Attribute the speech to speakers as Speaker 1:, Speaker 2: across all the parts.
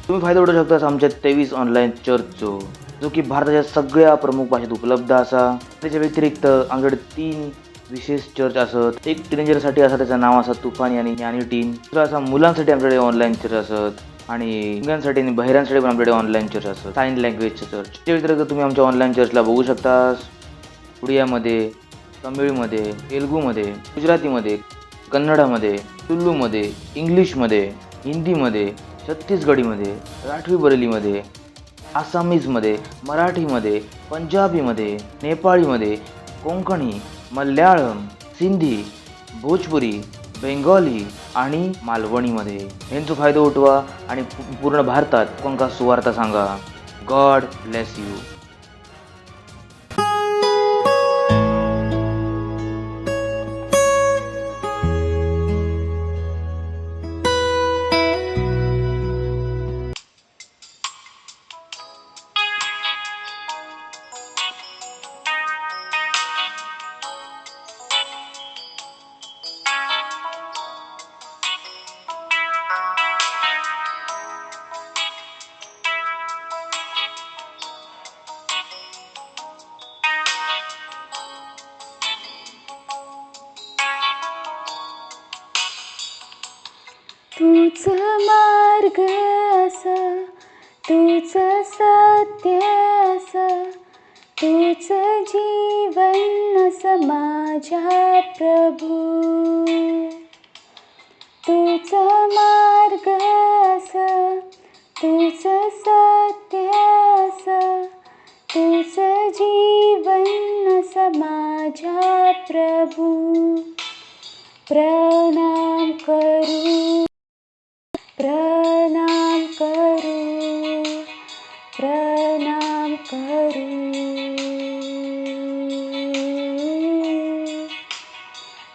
Speaker 1: तुम्ही फायदा उठवू शकता आमच्या 23 ऑनलाईन चर्चचो, जो की भारताच्या सगळ्या प्रमुख भाषेत उपलब्ध असा. त्याच्या व्यतिरिक्त आमच्याकडे 3 विशेष चर्च असत. एक टीनेजरसाठी असा, त्याचं नाव असा तुफानी आणि ज्ञानी टीन. दुसरा असा मुलांसाठी आमच्याकडे ऑनलाईन चर्च असत आणि मुलांसाठी आणि बहिरांसाठी पण आमच्याकडे ऑनलाईन चर्च असत, साईन लँग्वेजचं चर्च. त्या व्यतिरिक्त तुम्ही आमच्या ऑनलाईन चर्चला बघू शकता उडियामध्ये, तमिळमध्ये, तेलुगूमध्ये, गुजरातीमध्ये, कन्नडामध्ये, तुलूमध्ये, इंग्लिशमध्ये, हिंदीमध्ये, छत्तीसगढीमध्ये, राठवी बरेलीमध्ये, आसामीजमध्ये, मराठीमध्ये, पंजाबीमध्ये, नेपाळीमध्ये, कोंकणी, मल्याळम, सिंधी, भोजपुरी, बेंगॉली आणि मालवणीमध्ये. ह्यांचा फायदा उठवा आणि पूर्ण भारतात कोणका सुवार्ता सांगा. God bless you.
Speaker 2: तूच मार्ग असा, तूच सत्य असा, तूच जीवन असं माझ्या प्रभू. तूच मार्ग असा, तूच सत्य असा, तूच जीवन असं माझ्या प्रभू. प्रणाम करू, प्रणाम करू, प्रणाम करू,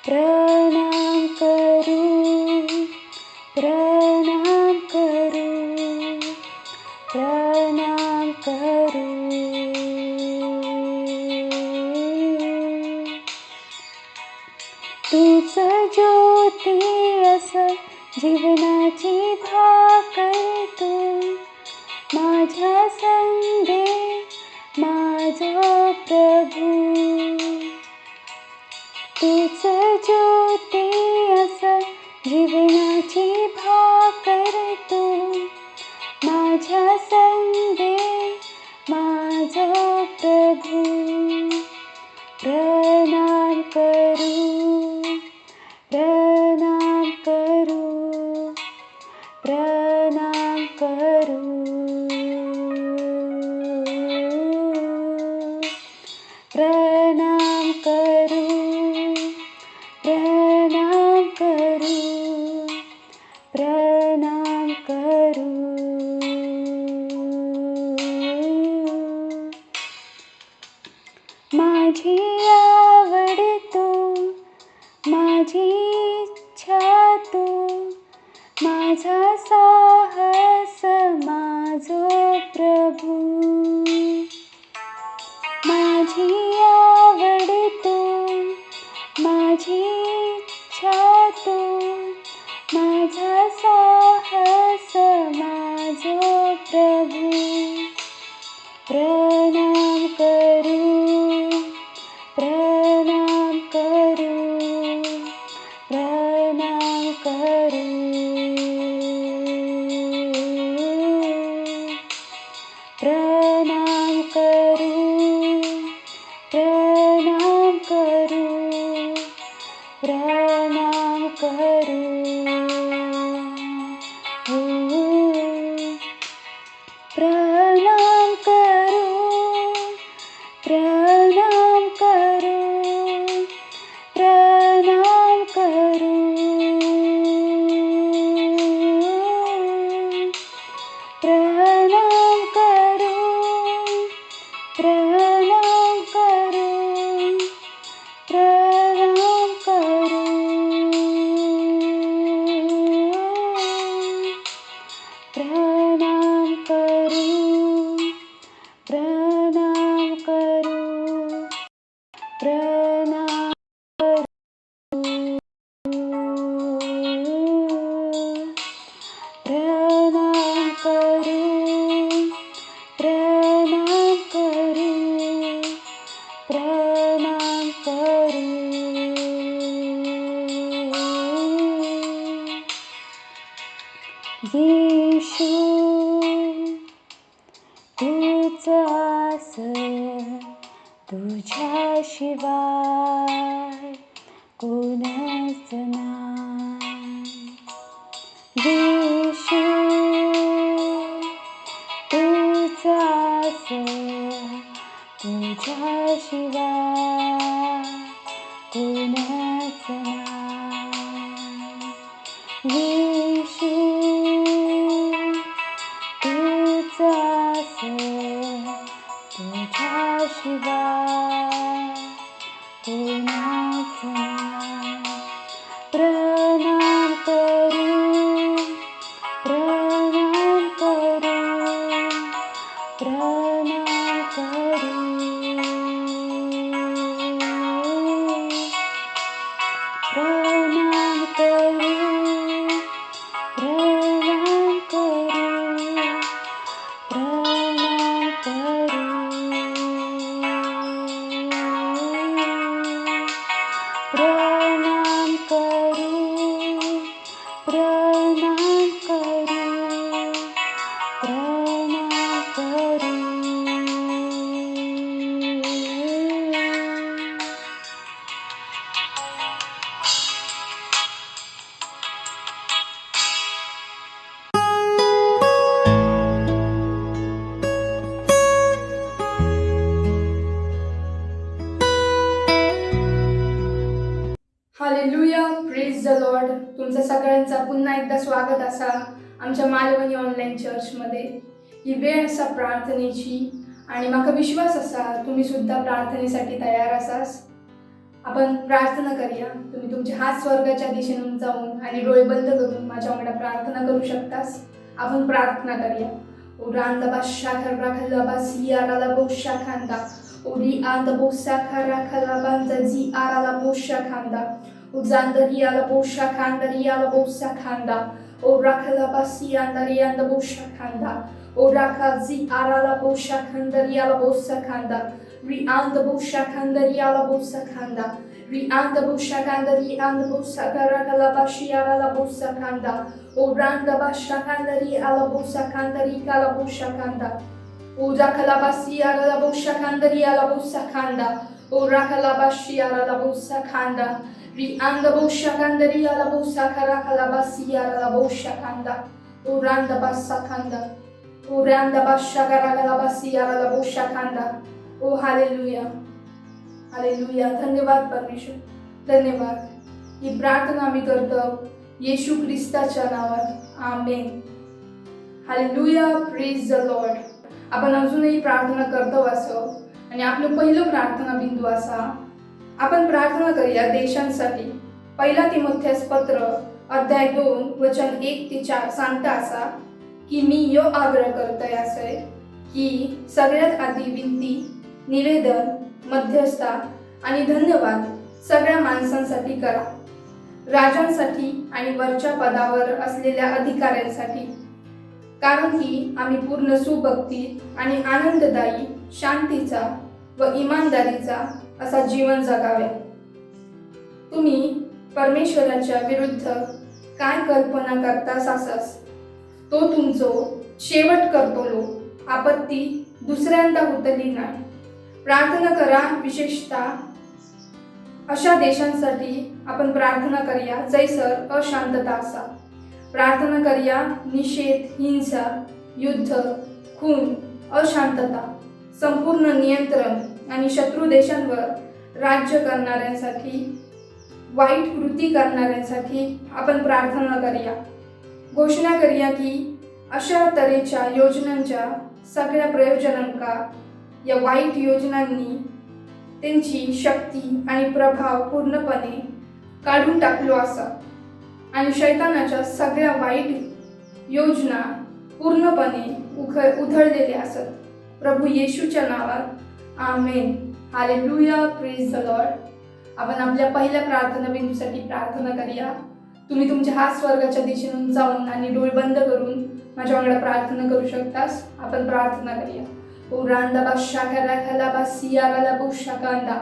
Speaker 2: प्रणाम करू, प्रणाम करू, प्रणाम करू. तूच ज्योती असं जीवनाची भाकर तू, माझ्या संगे माझा प्रभू. तूच ज्योती असं जीवनाची भाकर तू, माझ्या संगे माझा प्रभू. प्रणाम करू, प्रणाम करू, प्रणाम करू, प्रणाम करू, प्रणाम करू, प्रणाम करू. माझी आवड तू, माझी इच्छा तू, माझा साहस माझो प्रभू. माझी आवड तू, माझी इच्छा तू, माझा साहस माझो प्रभू. प्रणाम करू, प्रणाम करू, प्रणाम करू, प्रणाम करू, प्रणाम करू, प्रणाम करू. प्रणाम करू, प्रणाम करू, प्रणाम करू, प्रणाम करू, प्रणाम करू, प्रणाम करू. येशू तूच आस तुझ्याशिवाय कोणच नाही. येशू तूच आस तुझ्याशिवाय कोणच नाही. येशू तूच आस तुझ्याशिवाय कोणच नाही. प्रणाम करू, प्रणाम करू, प्रणाम करू, प्रणाम करू, प्रणाम करू, प्रणाम करू, प्रणाम करू, प्रणाम करू, प्रणाम करू.
Speaker 3: Hallelujah, praise the Lord. तुमचं सगळ्यांचं पुन्हा एकदा स्वागत असा आमच्या मालवणी ऑनलाईन चर्चमध्ये. ही वेळ असा प्रार्थनेची आणि माका विश्वास असा तुम्ही सुद्धा प्रार्थनेसाठी तयार असास. आपण प्रार्थना करूया. तुम्ही तुमचे हात स्वर्गाच्या दिशेने जाऊन आणि डोळे बंद करून माझ्या वांगडा प्रार्थना करू शकतास. आपण प्रार्थना करूया. उरांदा बाशाखर राखला बासियाराला बोशा खांदा उरी आंद बोसा खरा खला बांदा जी आराला बोशा खांदा उजांदरी आला बोशा खांदरी आला बोसा खांदा ओ राखला बासियांदरी आंद बोशा खांदा ओ राखा जी आराला बोशा खांदरी आला बोसा खांदा री आंद बोशा खांदरी आला बोसा खांदा री आंद बोशा खांदरी आंद बोसा खरा खला बासियाराला बोसा खांदा ओ रांदा बाशा खांदरी आला बोसा खांदरी काला बोशा खांदा O rakalabasiara la bosha kandaria la bossa kanda. O rakalabashiara la bossa kanda. Ri anda bosha kandaria la bossa karakalabasiara la bosha kanda. O randa bassa kanda. O randa basha karakalabasiara la bosha kanda. O hallelujah. Hallelujah. धन्यवाद परमेश्वर, धन्यवाद. ही प्रार्थना आम्ही करतो येशू ख्रिस्ताच्या नावात. Amen. Hallelujah, praise the Lord. आपण अजूनही प्रार्थना करतो असं आणि आपलं पहिलं प्रार्थना बिंदू असा आपण प्रार्थना करूया देशांसाठी. पहिला तिमोथेस पत्र अध्याय 2 वचन 1 ते 4 सांगता असा की मी यो आग्रह करतोय असं की सगळ्यात आधी विनंती, निवेदन, मध्यस्थता आणि धन्यवाद सगळ्या माणसांसाठी करा, राजांसाठी आणि वरच्या पदावर असलेल्या अधिकाऱ्यांसाठी, कारण की आम्ही पूर्ण सुभक्ती आणि आनंददायी, शांतीचा व इमानदारीचा असा जीवन जगावे. तुम्ही परमेश्वराच्या विरुद्ध काय कल्पना करतास असस तो तुमचो शेवट करतलो. आपत्ती दुसऱ्यांदा होतली नाही. प्रार्थना करा. विशेषतः अशा देशांसाठी आपण प्रार्थना करूया जैसर अशांतता असा. प्रार्थना करूया निषेध, हिंसा, युद्ध, खून, अशांतता, संपूर्ण नियंत्रण आणि शत्रू देशांवर राज्य करणाऱ्यांसाठी, वाईट कृती करणाऱ्यांसाठी आपण प्रार्थना करूया. घोषणा करूया की अशा तऱ्हेच्या योजनांच्या सगळ्या प्रयोजनांका या वाईट योजनांनी त्यांची शक्ती आणि प्रभाव पूर्णपणे काढून टाकलो असा आणि शैतानाच्या सगळ्या वाईट योजना पूर्णपणे उधळलेल्या असत. प्रभू येशूच्या नावात amen. Hallelujah, praise the Lord. आपण आपल्या पहिल्या प्रार्थना बिंदूसाठी प्रार्थना करूया. तुम्ही तुमच्या हात स्वर्गाच्या दिशेने जाऊन आणि डोळे बंद करून माझ्या वांगडा प्रार्थना करू शकतास. आपण प्रार्थना करूया. O randa basha kara kala basiara la busha kanda.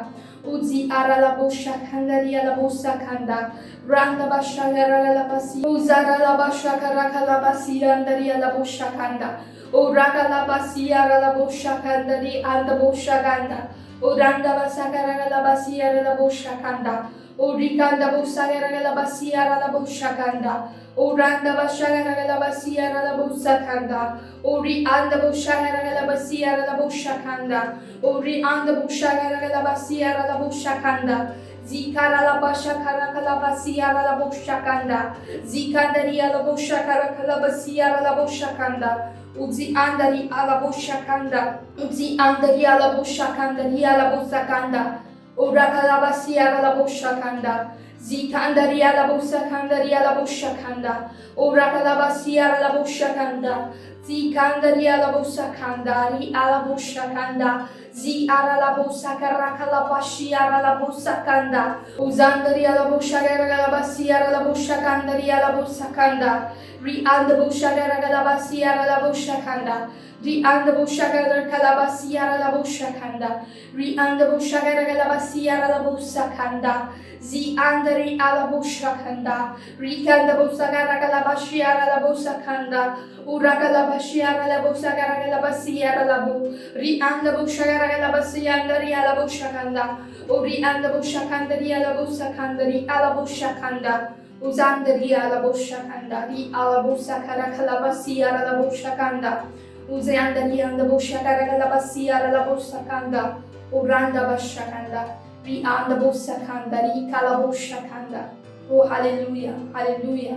Speaker 3: Uzi arala bosha kandaria la bossa kanda. Randa basha la basi. Uzara la basha karaka la basi andaria la bosha kanda. O raka la basi la bosha kandari anda bosha ganda. O randa basa karaka la basi la bosha kanda. O rikanda bossa karaka la basi la bosha kanda. O randa basha karaka la basi la bossa kanda. O ri anda bosha karaka la basi la bosha kanda. O ri anda bosha karaka la basi la bosha kanda. Zikara la basha karaka la basi la bosha kanda. Zikandaria la bosha karaka la basi la bosha kanda. Uzi andari ala bosha kanda. Uzi andari ala bosha kandari ala bosha kanda. Oraka la basi la bosha kanda. Zikandari ala bosha kandari ala bosha kanda. Oraka la basi la bosha kanda. Zikandari ala bosha kandari ala bosha kanda. Zi ara la bosha karaka la bashi ara la bosha kanda. Uzandari ala bosha karaka la basi ara la bosha kandari ala bosha kanda. Ri anda bosha karaka la basi ara la bosha kanda. Ri anda bosha karaka la basi ara la bosha kanda. Ri anda bosha karaka la basi ara la bosha kanda. Zi andari ala bosha kanda. Ri kanda bosha karaka la bashi ara la bosha kanda. Uraka la bashi ara la bosha karaka la basi ara la bo. Ri anda bosha karaka la basi andari ala bosha kanda. Uri anda bosha kandari ala bosha kandari ala bosha kanda. Uzandari ala bosha kanda. Ri ala bosha karaka la basi ara la bosha kanda. Uzandari anda bosha karaka la basi ara la bosha kanda. Uranda bosha kanda. Ri anda bosha kanda. Ri kala bosha kanda. Oh hallelujah hallelujah.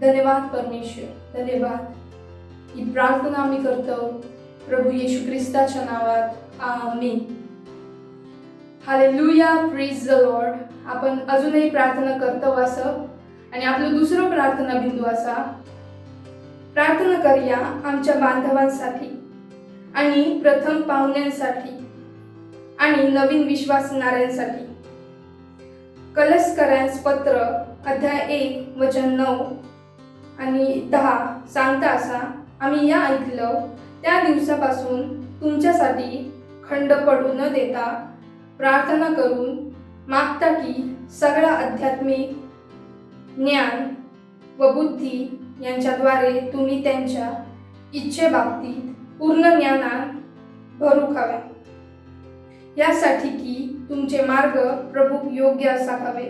Speaker 3: धन्यवाद परमेश्वर धन्यवाद. ही प्रार्थना आम्ही करतो प्रभू येशू ख्रिस्ताच्या नावात आमीन. Hallelujah praise the Lord. आपण अजूनही प्रार्थना करतो असं आणि आपलं दुसरं प्रार्थना बिंदू असा प्रार्थना करूया आमच्या बांधवांसाठी आणि प्रथम पाहुण्यांसाठी आणि नवीन विश्वासणाऱ्यांसाठी. कलस्करांस पत्र अध्याय 1 वचन 9 आणि 10 सांगता असा आम्ही या ऐकलं त्या दिवसापासून तुमच्यासाठी खंड पडू न देता प्रार्थना करून मागता की सगळा आध्यात्मिक ज्ञान व बुद्धी यांच्याद्वारे तुम्ही त्यांच्या इच्छेबाबतीत पूर्ण ज्ञानात भरू खावे, यासाठी की तुमचे मार्ग प्रभू योग्य असा हवे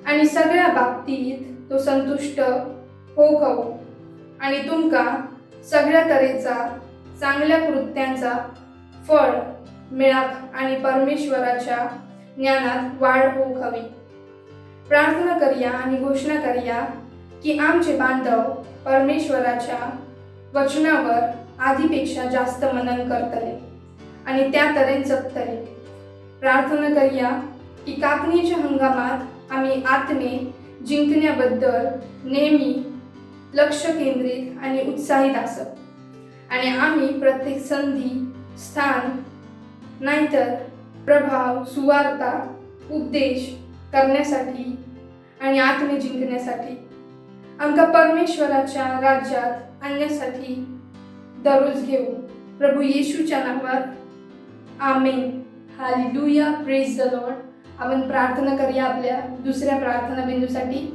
Speaker 3: आणि सगळ्या बाबतीत तो संतुष्ट होऊ आणि तुमका सगळ्या तऱ्हेचा चांगल्या कृत्यांचा फळ मिळाक आणि परमेश्वराच्या ज्ञानात वाढ होऊ हवी. प्रार्थना करूया आणि घोषणा करूया की आमचे बांधव परमेश्वराच्या वचनावर आधीपेक्षा जास्त मनन करतले आणि त्या तऱ्हेन जगतले. प्रार्थना करूया की कापणीच्या हंगामात आम्ही आत्मे जिंकण्याबद्दल नेहमी लक्ष केंद्रित आणि उत्साहित असत आणि आम्ही प्रत्येक संधी स्थान नाहीतर प्रभाव सुवार्ता उपदेश करण्यासाठी आणि आत्मे जिंकण्यासाठी आमका परमेश्वराच्या राज्यात आणण्यासाठी दररोज घेऊ. प्रभू येशूच्या नावात amen. Hallelujah praise the Lord. आपण प्रार्थना करूया आपल्या दुसऱ्या प्रार्थना बिंदूसाठी.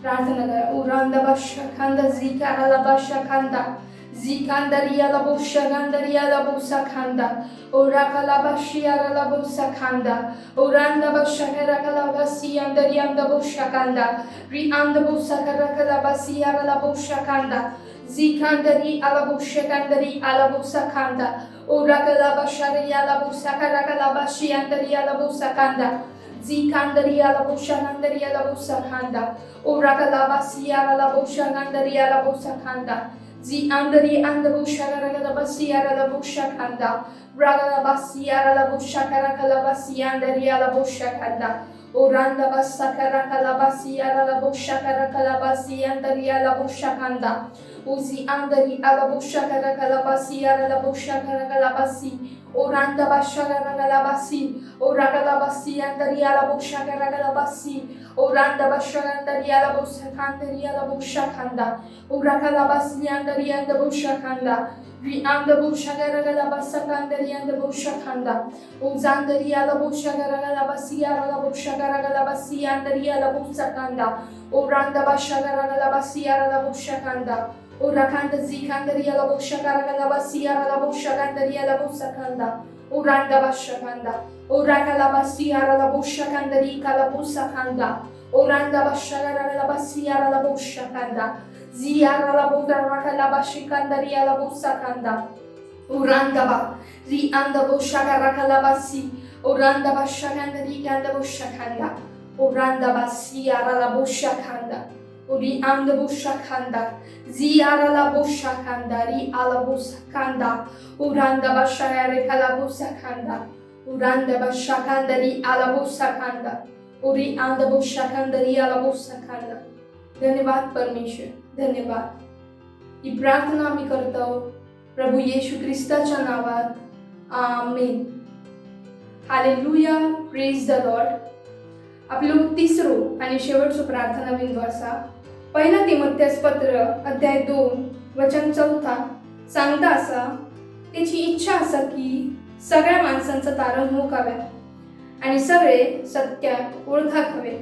Speaker 3: प्रार्थना करा. उरांदा बाशा खांदा झिकाराला बाशा खांदा झिकांदरियाला बोशा गांदरियाला बोसा खांदा ओराकाला बाशियाराला बोसा खांदा ओरांदा बाशा कराकाला बासियांदरियांदा बोशा खांदा रिआंदा बोसा कराकाला बासियाराला बोशा खांदा झिकांदरी आला बोशा गांदरी आला बोसा खांदा ओराकाला बाशारियाला बोसा कराकाला बाशियांदरियाला बोसा खांदा झिकांदरियाला बोशा गांदरियाला बोसा खांदा ओराकाला बासियाराला बोशा गांदरियाला बोसा खांदा Zi andari anda busha karagala basi arala busha kanda ragala basi arala busha karakala basi andari ala busha kanda oranda basa karakala basi arala busha karakala basi andari ala busha kanda uzi andari ala busha karakala basi arala busha karakala basi oranda basha karakala basi oragala basi andari ala busha karakala basi Oranda Basharandariala Bosakandariala Boshakanda, Urakalabasliandarianda Boshakanda, Rianda Boshagaragala Basakandarianda Boshakanda, Uzandariala Boshagaragala Basiara Boshagaragala Basiandariala Bosakanda, Oranda Bashagaragala Basiara Boshakanda, Urakanda Zikandariala Boshagaragala Basiara Boshagandariala Bosakanda, Uranda Bashakanda, Urakala Basiara Boshakandari Kalabusakanda, Oranda Bashagara la Basiara la Boshakanda, Ziara la Bodaraka la Bashikandaria la Bosakanda, Urandaba, Rianda Boshagaraka la Basi, Oranda Bashakandari Ganda Boshakanda, Oranda Basiara la Boshakanda, Urianda Boshakanda, Ziara la Boshakanda, Ri ala Bosakanda, Uranda Bashagaraka la Bosakanda, Uranda Bashakandari ala Bosakanda. Uri आंध बोशाखंदरियाला बोसाखंदा. धन्यवाद परमेश्वर, धन्यवाद. ही प्रार्थना आम्ही करतो प्रभू येशू ख्रिस्ताच्या नावात. Amen. Hallelujah. Praise the Lord. आपलं तिसरं आणि शेवटचं प्रार्थना बिंदू असा 1 तिमोथेस पत्र अध्याय 2 वचन 4 सांगता असा त्याची इच्छा असा की सगळ्या माणसांचं तारण होकाव्या आणि सगळे सत्यात ओळखाक हवे.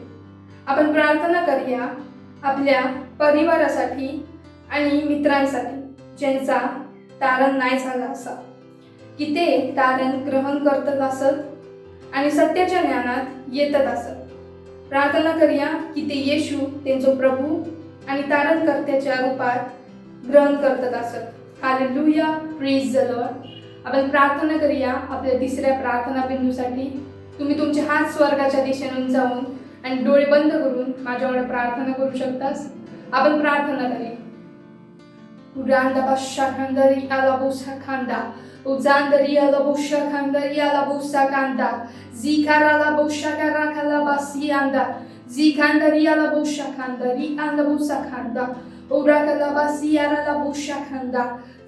Speaker 3: आपण प्रार्थना करूया आपल्या परिवारासाठी आणि मित्रांसाठी ज्यांचा तारण नाही झाला असा की ते तारण ग्रहण करत असत आणि सत्याच्या ज्ञानात येतच असत. प्रार्थना करूया की ते येशू त्यांचा प्रभू आणि तारणकर्त्याच्या रूपात ग्रहण करत असत. हालेलुया. Praise the Lord. आपण प्रार्थना करूया आपल्या तिसऱ्या प्रार्थना बिंदूसाठी. तुम्ही तुमचे हात स्वर्गाच्या दिशेने उंचावून आणि डोळे बंद करून माझ्याकडे प्रार्थना करू शकतास. आपण प्रार्थना करूया. उरांदा बशाखंदरी आला बोसाखंदा, उजांदरी आला बोशाखंदरी आला बोसाखंदा, झिकाराला बोशाकाराखाला बासियांदा, झिकांदरी आला बोशाखंदरी आला बोसाखंदा, उराकाला बासियाराला बोशाखंदा,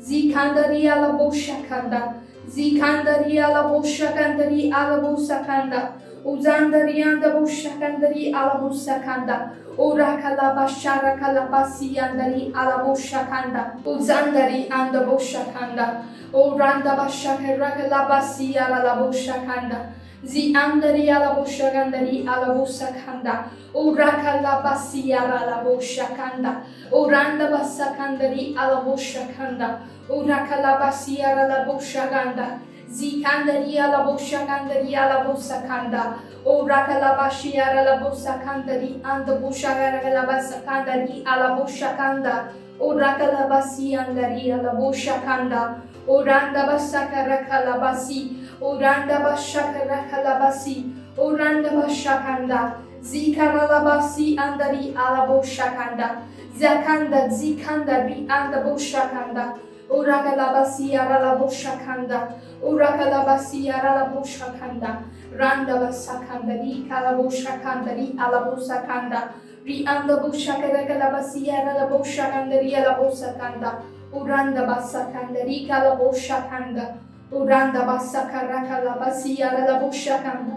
Speaker 3: झिकांदरी आला बोशाखंदा, Zikandari ala boshakandari ala bosakanda, Uzandari anda boshakandari ala bosakanda, Urakala bashara kalabasi andari ala boshakanda, Uzandari anda boshakanda, Uranda bashakara kalabasi ala boshakanda, Ziandari ala boshakandari ala bosakanda, Urakala basi ala boshakanda, Uranda basakandari ala boshakanda, Urakala basiara la boshaganda, Zikandaria la boshagandaria la bosakanda, Urakala bashiara la bosakandari and the boshagara la basakandari ala boshakanda, Urakala basiandaria la boshakanda, Uranda basakara kalabasi, Uranda bashakara kalabasi, Uranda bashakanda, Zikara la basi andari ala boshakanda, Zakanda zikandari and the boshakanda, Urakalabasiara la boshakanda, Urakalabasiara la boshakanda, Randa basakandari kalaboshakandari ala bosakanda, Rianda boshakarakalabasiara la boshakandari ala bosakanda, Uranda basakandari kalaboshakanda, Uranda basakarakalabasiara la boshakanda,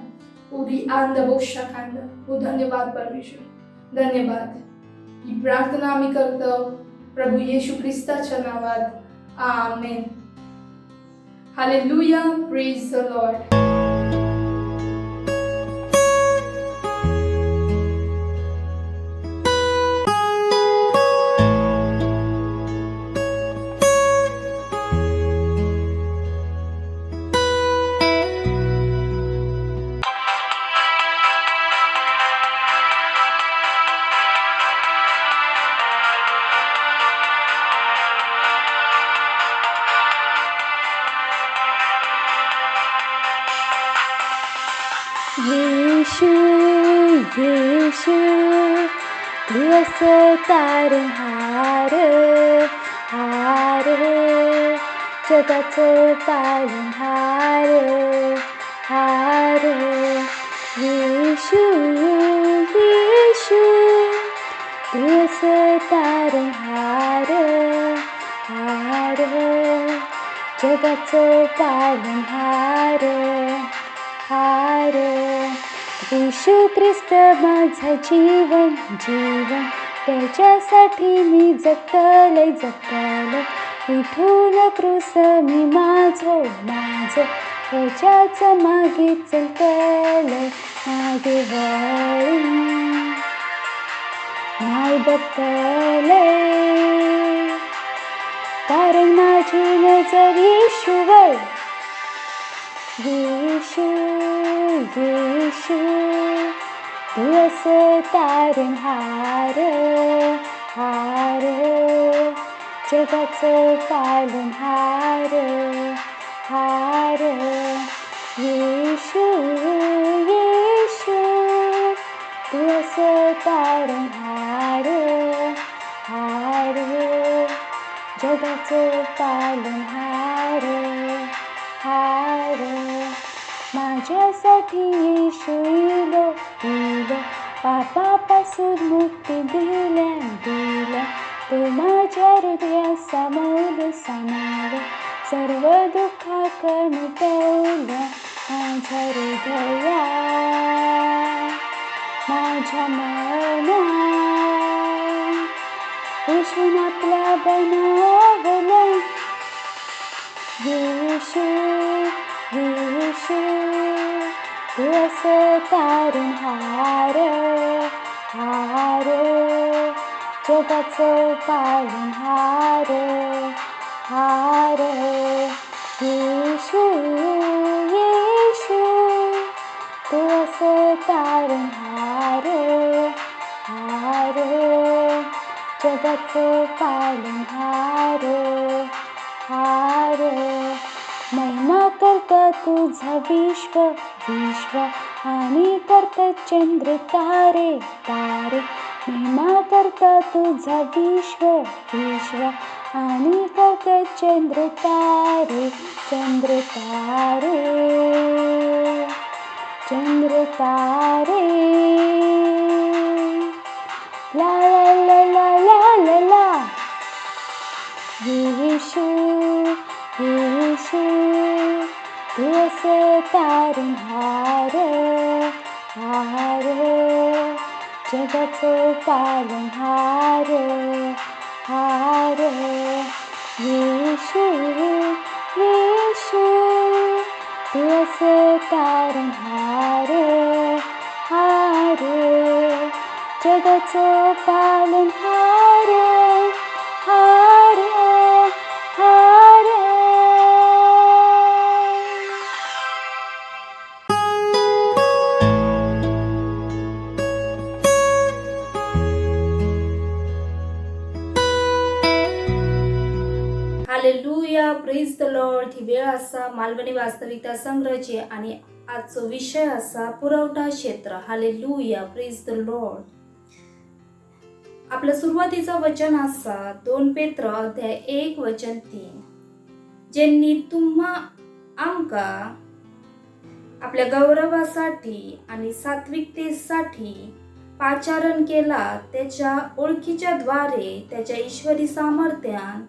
Speaker 3: Uri anda boshakanda. धन्यवाद परमेश्वर, धन्यवाद. ही प्रार्थना आम्ही करतो प्रभू येशू ख्रिस्ताच्या नावात. Amen. Hallelujah. Praise the Lord.
Speaker 2: येशू येशू दिवस तारणहार हार जगाचं पालनहार हार येशू येशू दिवस तारणहार हार जगाचं पालनहार हार येशू ख्रिस्त माझं जीवन जीवन, त्याच्यासाठी मी जगतलय जगतलय. विठून क्रूस मी माझं माझं, त्याच्याच मागे चलतलय. मागे वळून नाही बघतलय, कारण माझी नजर येशूवर. येशू येशू तू असं तारणहार हार, जगाचं पालनहार हार. येशू येशू तू असं तारणहार हार, जगाचं पालनहार हार. माझ्यासाठी येशू इलो पापापासून मुक्ती दिल्या. तो माझ्या हृदयात सामावलं सर्व दुःखाक मिटवलं. माझ्या हृदया माझ्या मना येशून आपला बनवलं. येशू येशू तू असं तारणहार हार, जगाचं पालनहार हार. येशू येशू तू असं तारणहार हार, जगाचं पालनहार हार. महिमा करता तुझा विश्व विश्व, आणि करता चंद्र तारे तारे. महिमा करता तुझा विश्व विश्व, आणि करता चंद्र तारे चंद्र तारे चंद्र तारे. ला ला ला ला ला ला ला. येशू येशू तू असं तारणहार हार, जगाचं पालनहार हार. येशू येशू तू असं तारणहार हार, जगाचं पालनहार हार हार.
Speaker 4: Hallelujah, praise the Lord. ही वेळ असा मालवणी वास्तविकता संग्रहाची आणि आजचा विषय असा पुरवठा क्षेत्र. Hallelujah, praise the Lord. आपलं सुरुवातीचं वचन असा 2 पेत्र अध्याय 1:3. ज्यांनी तुम्हा आमका आपल्या गौरवासाठी आणि सात्विकतेसाठी पाचारण केला, त्याच्या ओळखीच्या द्वारे त्याच्या ईश्वरी सामर्थ्यान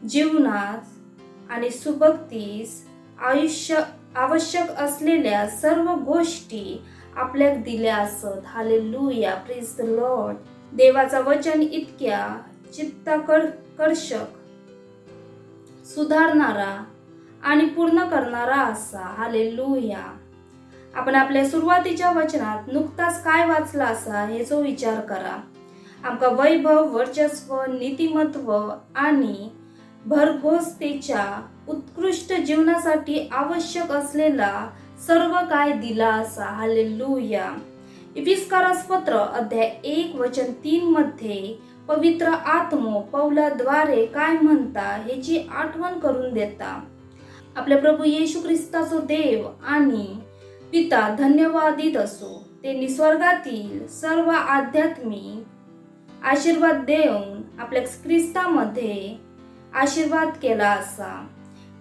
Speaker 4: जीवनात आणि सुबक्तीस आयुष्य आवश्यक असलेल्या सर्व गोष्टी आपल्याक दिल्या असत. Hallelujah, praise the Lord. देवाचा वचन इतक्या चित्ताकर्षक, सुधारणारा आणि पूर्ण करणारा असा. हालेलुया. आपण आपल्या सुरुवातीच्या वचनात नुकताच काय वाचला असा हेचो विचार करा. आमका वैभव, वर्चस्व, नीतिमत्व आणि भरघोसतेच्या उत्कृष्ट जीवनासाठी आवश्यक असलेला सर्व काय दिला असा. हालेलुया. इफिसकारास पत्र अध्याय 1:3 मध्ये पवित्र आत्मो पौलाद्वारे काय म्हणता ह्याची आठवण करून देता. आपल्या प्रभू येशू ख्रिस्ताचो देव आणि पिता धन्यवादित असो. त्यांनी स्वर्गातील सर्व आध्यात्मिक आशीर्वाद देऊन आपल्या ख्रिस्तामध्ये आशीर्वाद केला असा.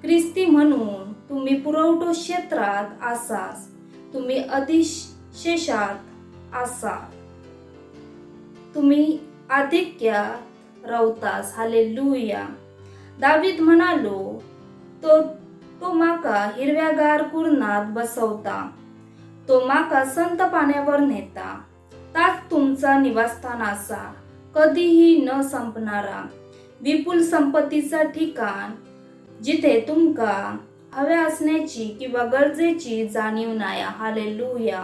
Speaker 4: ख्रिस्ती म्हणून तुम्ही पुरवठो क्षेत्रात असाच, तुम्ही अधिशेषात असा, तुम्ही आधिक्यात रवतास. हालेलुया. दावीद म्हणालो, तो माका हिरव्यागार कुरणात बसवता, तो माका संत पाण्यावर नेता. ताच तुमचा निवासस्थान असा, कधीही न संपणारा विपुल संपत्तीचा ठिकाण, जिथे तुमका हव्या असण्याची किंवा गरजेची जाणीव नाही. हालेलुया.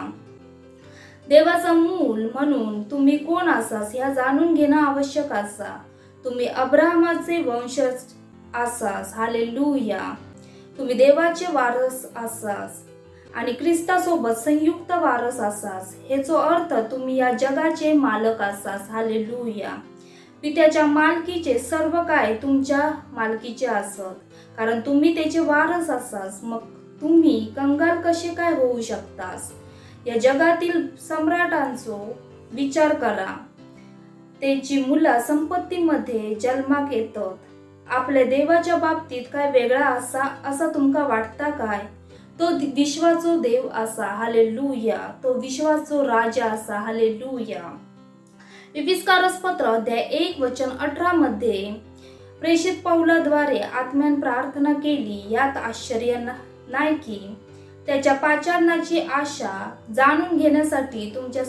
Speaker 4: देवाचा मूल म्हणून तुम्ही कोण असास ह्या जाणून घेणं आवश्यक असा. तुम्ही अब्राहमाचे वंशज असास. हालेलुया. तुम्ही देवाचे वारस असास आणि ख्रिस्तासोबत संयुक्त वारस असास. हेचो अर्थ तुम्ही या जगाचे मालक असास. हालेलुया. पित्याच्या मालकीचे सर्व काय तुमच्या मालकीचे असत, कारण तुम्ही त्याचे वारस असास. मग तुम्ही कंगाल कसे काय होऊ शकतास? या जगातील सम्राटांचो विचार करा. त्याची मुला संपत्तीमध्ये जन्माक येतात. आपल्या देवाच्या बाबतीत काय वेगळा असा तुमका वाटता काय? तो विश्वाचो देव असा. हालेलुया. तो विश्वाचो राजा असा. हालेलुया. इफिसकारास पत्र अध्याय 1:18 मध्ये प्रेषित पौलाद्वारे आत्म्यान प्रार्थना केली. यात आश्चर्य नाही की त्याच्या पाचारणाची आशा जाणून घेण्यासाठी तुमच्या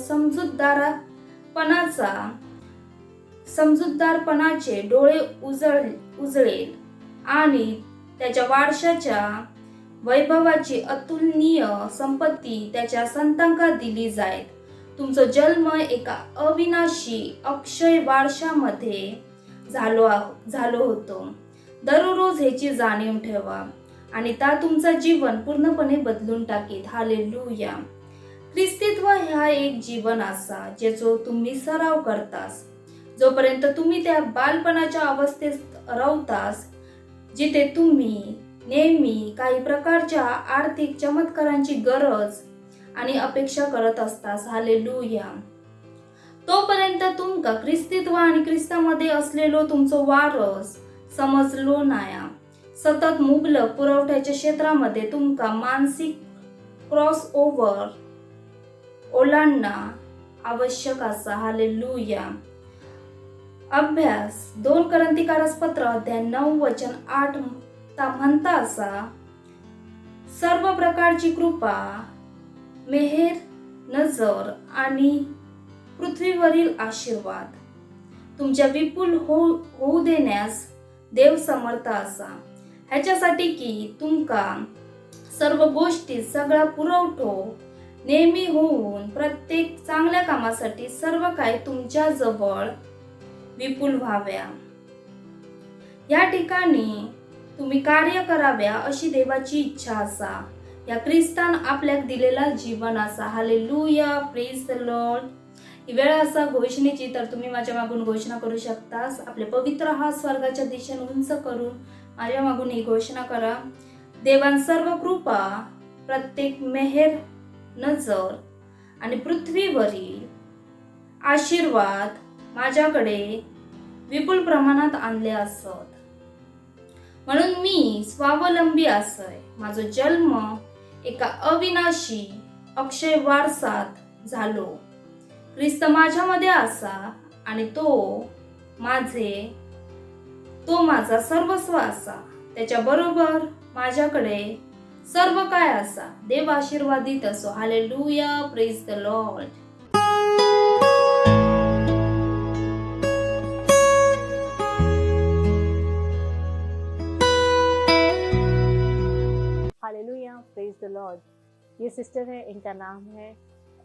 Speaker 4: समजूतदारपणाचे डोळे उजळेल आणि त्याच्या वारशाच्या वैभवाची अतुलनीय संपत्ती त्याच्या संतांका दिली जाईल. तुमचा जन्म एका अविनाशी अक्षय वारशामध्ये झालो होतो. दररोज ह्याची जाणीव ठेवा आणि ता तुमचा जीवन पूर्णपणे बदलून टाकीत. हालेलुया. ख्रिस्तीत्व ह्या एक जीवन असा जेचो तुम्ही सराव करतास, जोपर्यंत तुम्ही त्या बालपणाच्या अवस्थेत राहतास, जिथे तुम्ही नेहमी काही प्रकारच्या आर्थिक चमत्कारांची गरज आणि अपेक्षा करत असतास. हालेलुया. तोपर्यंत तुमका ख्रिस्तीत्व आणि ख्रिस्तामध्ये असलेलो तुमचो वारस समजलो नाही. सतत मुबलक पुरवठ्याच्या क्षेत्रामध्ये तुमका मानसिक क्रॉस ओव्हर ओलांडणं आवश्यक असा. हालेलुया. अभ्यास 2 करंथीकारास पत्र अध्याय 9:8 म्हणता असा, सर्व प्रकारची कृपा, मेहेर, नजर आणि पृथ्वीवरील आशीर्वाद तुमच्या विपुल होऊ देण्यास देव समर्थ असा. ह्याच्यासाठी की तुमका सर्व गोष्टी सगळा पुरवठो नेहमी होऊन प्रत्येक चांगल्या कामासाठी सर्व काही तुमच्या जवळ विपुल व्हाव्या. या ठिकाणी तुम्ही कार्य कराव्या अशी देवाची इच्छा असा. या ख्रिस्तान आपल्याक दिलेला जीवन असा. हालेलुया. Praise the Lord. ही वेळ असा घोषणेची, तर तुम्ही माझ्या मागून घोषणा करू शकतास. आपले पवित्र हात स्वर्गाच्या दिशेने उंच करून माझ्या मागून ही घोषणा करा. देवान सर्व कृपा, प्रत्येक मेहेर, नजर आणि पृथ्वीवरील आशीर्वाद माझ्याकडे विपुल प्रमाणात आणले असत, म्हणून मी स्वावलंबी असय. माझा जन्म एका अविनाशी अक्षय वारसात झालो. ख्रिस्त माझ्यामध्ये असा आणि तो माझा सर्वस्व असा. त्याच्या बरोबर माझ्याकडे सर्व काय असा. देव आशीर्वादित असो. Hallelujah. Praise the Lord.
Speaker 2: Hallelujah. Praise the Lord. ये सिस्टर है, इनका नाम है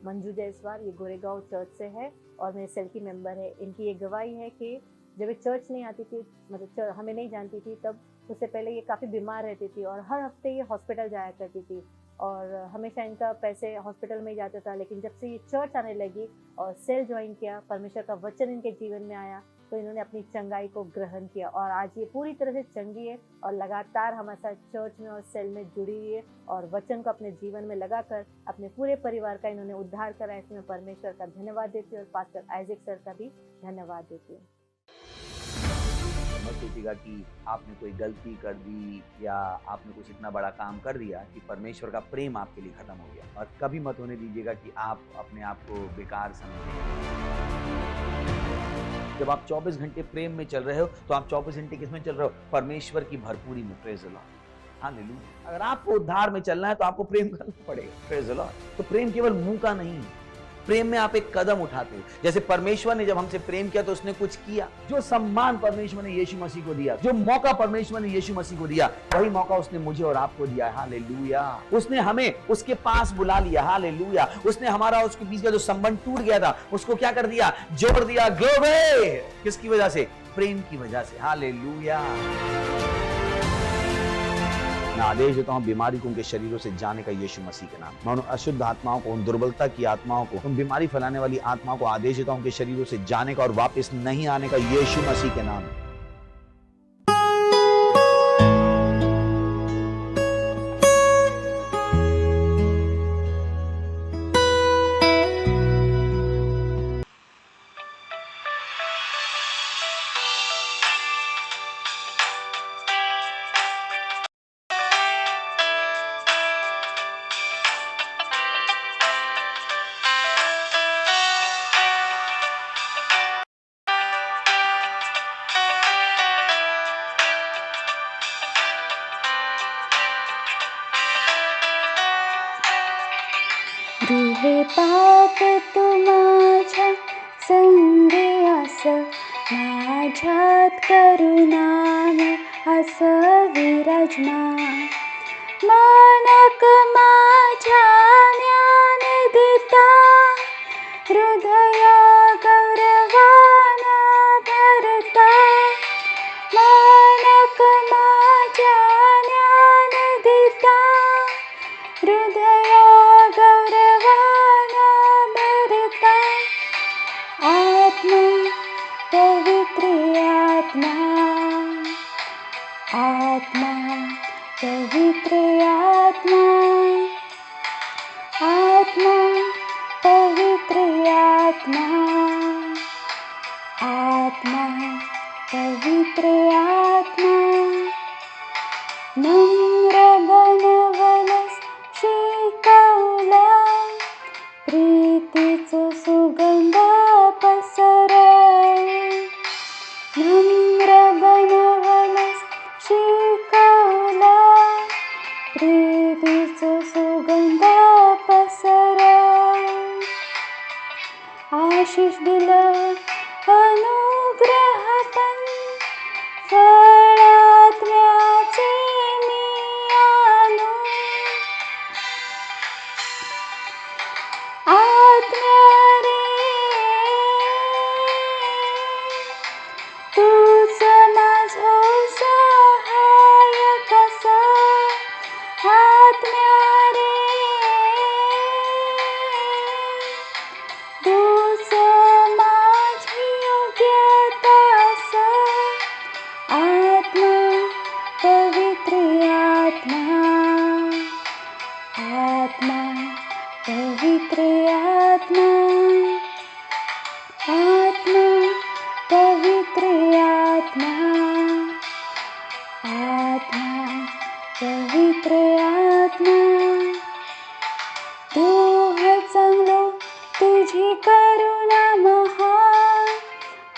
Speaker 2: मंजू जायसवाल. ये गोरेगांव चर्च से है और मेरे सेल की मेंबर है. इनकी ये गवाही है कि जब ये चर्च नहीं आती थी, मतलब हमें नहीं जानती थी, तब उससे पहले ये काफ़ी बीमार रहती थी और हर हफ्ते ये हॉस्पिटल जाया करती थी और हमेशा इनका पैसे हॉस्पिटल में ही जाता था. लेकिन जब से ये चर्च आने लगी और सेल ज्वाइन किया, परमेश्वर का वचन इनके जीवन में आया, तो इन्होंने अपनी चंगाई को ग्रहण किया और आज ये पूरी तरह से चंगी है और लगातार हमारे साथ चर्च में और सेल में जुड़ी हुई है और वचन को अपने जीवन में लगाकर अपने पूरे परिवार का इन्होंने उद्धार करा. इसमें परमेश्वर का धन्यवाद देती हूँ और पास्टर आइजक सर का भी धन्यवाद देती हूँ.
Speaker 5: मत सोचिएगा कि आपने कोई गलती कर दी या आपने कुछ इतना बड़ा काम कर दिया कि परमेश्वर का प्रेम आपके लिए खत्म हो गया. और कभी मत होने दीजिएगा कि आप अपने आप को बेकार समझें. जब आप 24 घंटे प्रेम में चल रहे हो तो आप 24 घंटे किस में चल रहे हो? परमेश्वर की भरपूरी में. Praise the Lord. हालेलुया। अगर आपको उद्धार में चलना है तो आपको प्रेम करना पड़ेगा। Praise the Lord. तो प्रेम केवल मुंह का नहीं, प्रेम में आप एक कदम उठाते हो। जैसे परमेश्वर ने जब हमसे प्रेम किया तो उसने कुछ किया। जो सम्मान परमेश्वर ने यीशु मसीह को दिया, जो मौका परमेश्वर ने यीशु मसीह को दिया, वही मौका उसने मुझे और आपको दिया। हालेलुया। उसने हमें उसके पास बुला लिया। हालेलुया। उसने हमारा उसके बीच का जो संबंध टूट गया था उसको क्या कर दिया? जोड़ दिया। ग्लोरी। किसकी वजह से? प्रेम की वजह से। हालेलुया। मैं आदेश देता हूं बीमारी को उनके शरीरों से जाने का यीशु मसीह के नाम। मैं उन अशुद्ध आत्माओं को, उन दुर्बलता की आत्माओं को, उन बीमारी फैलाने वाली आत्माओं को आदेश देता हूं उनके शरीरों से जाने का और वापस नहीं आने का यीशु मसीह के नाम।
Speaker 6: गृहे पाप तू माझ्या संगे आस, माझ्यात करुणाम आस विराजमान. मानक माझ्या ज्ञान देता, हृदया गौरवान भरता. मानक माझ्या ज्ञान देता, हृदया गौरवान भरता. आत्मा पवित्र आत्मा, आत्मा पवित्र आत्मा, आत्मा पवित्र आत्मा, आत्मा पवित्र आत्मा. नम्र बनवलस शिकवला, प्रीतीचा सुगंध पसरव. नम्र बनवलस शिकवला, प्रीतीचा सुगंध पसरव. आशिष दिलं अनुग्रह पण, फळात्म्याचे मी आणू. आत्म्या रे तूच माझो सहाय्यक असा. आत्म्या रे तूच माझी योग्यता असा. आत्मा पवित्र आत्मा, आत्मा पवित्र आत्मा, आत्मा पवित्र आत्मा, आत्मा पवित्र आत्मा. तू ह चांगलो, तुझी करुणा महान,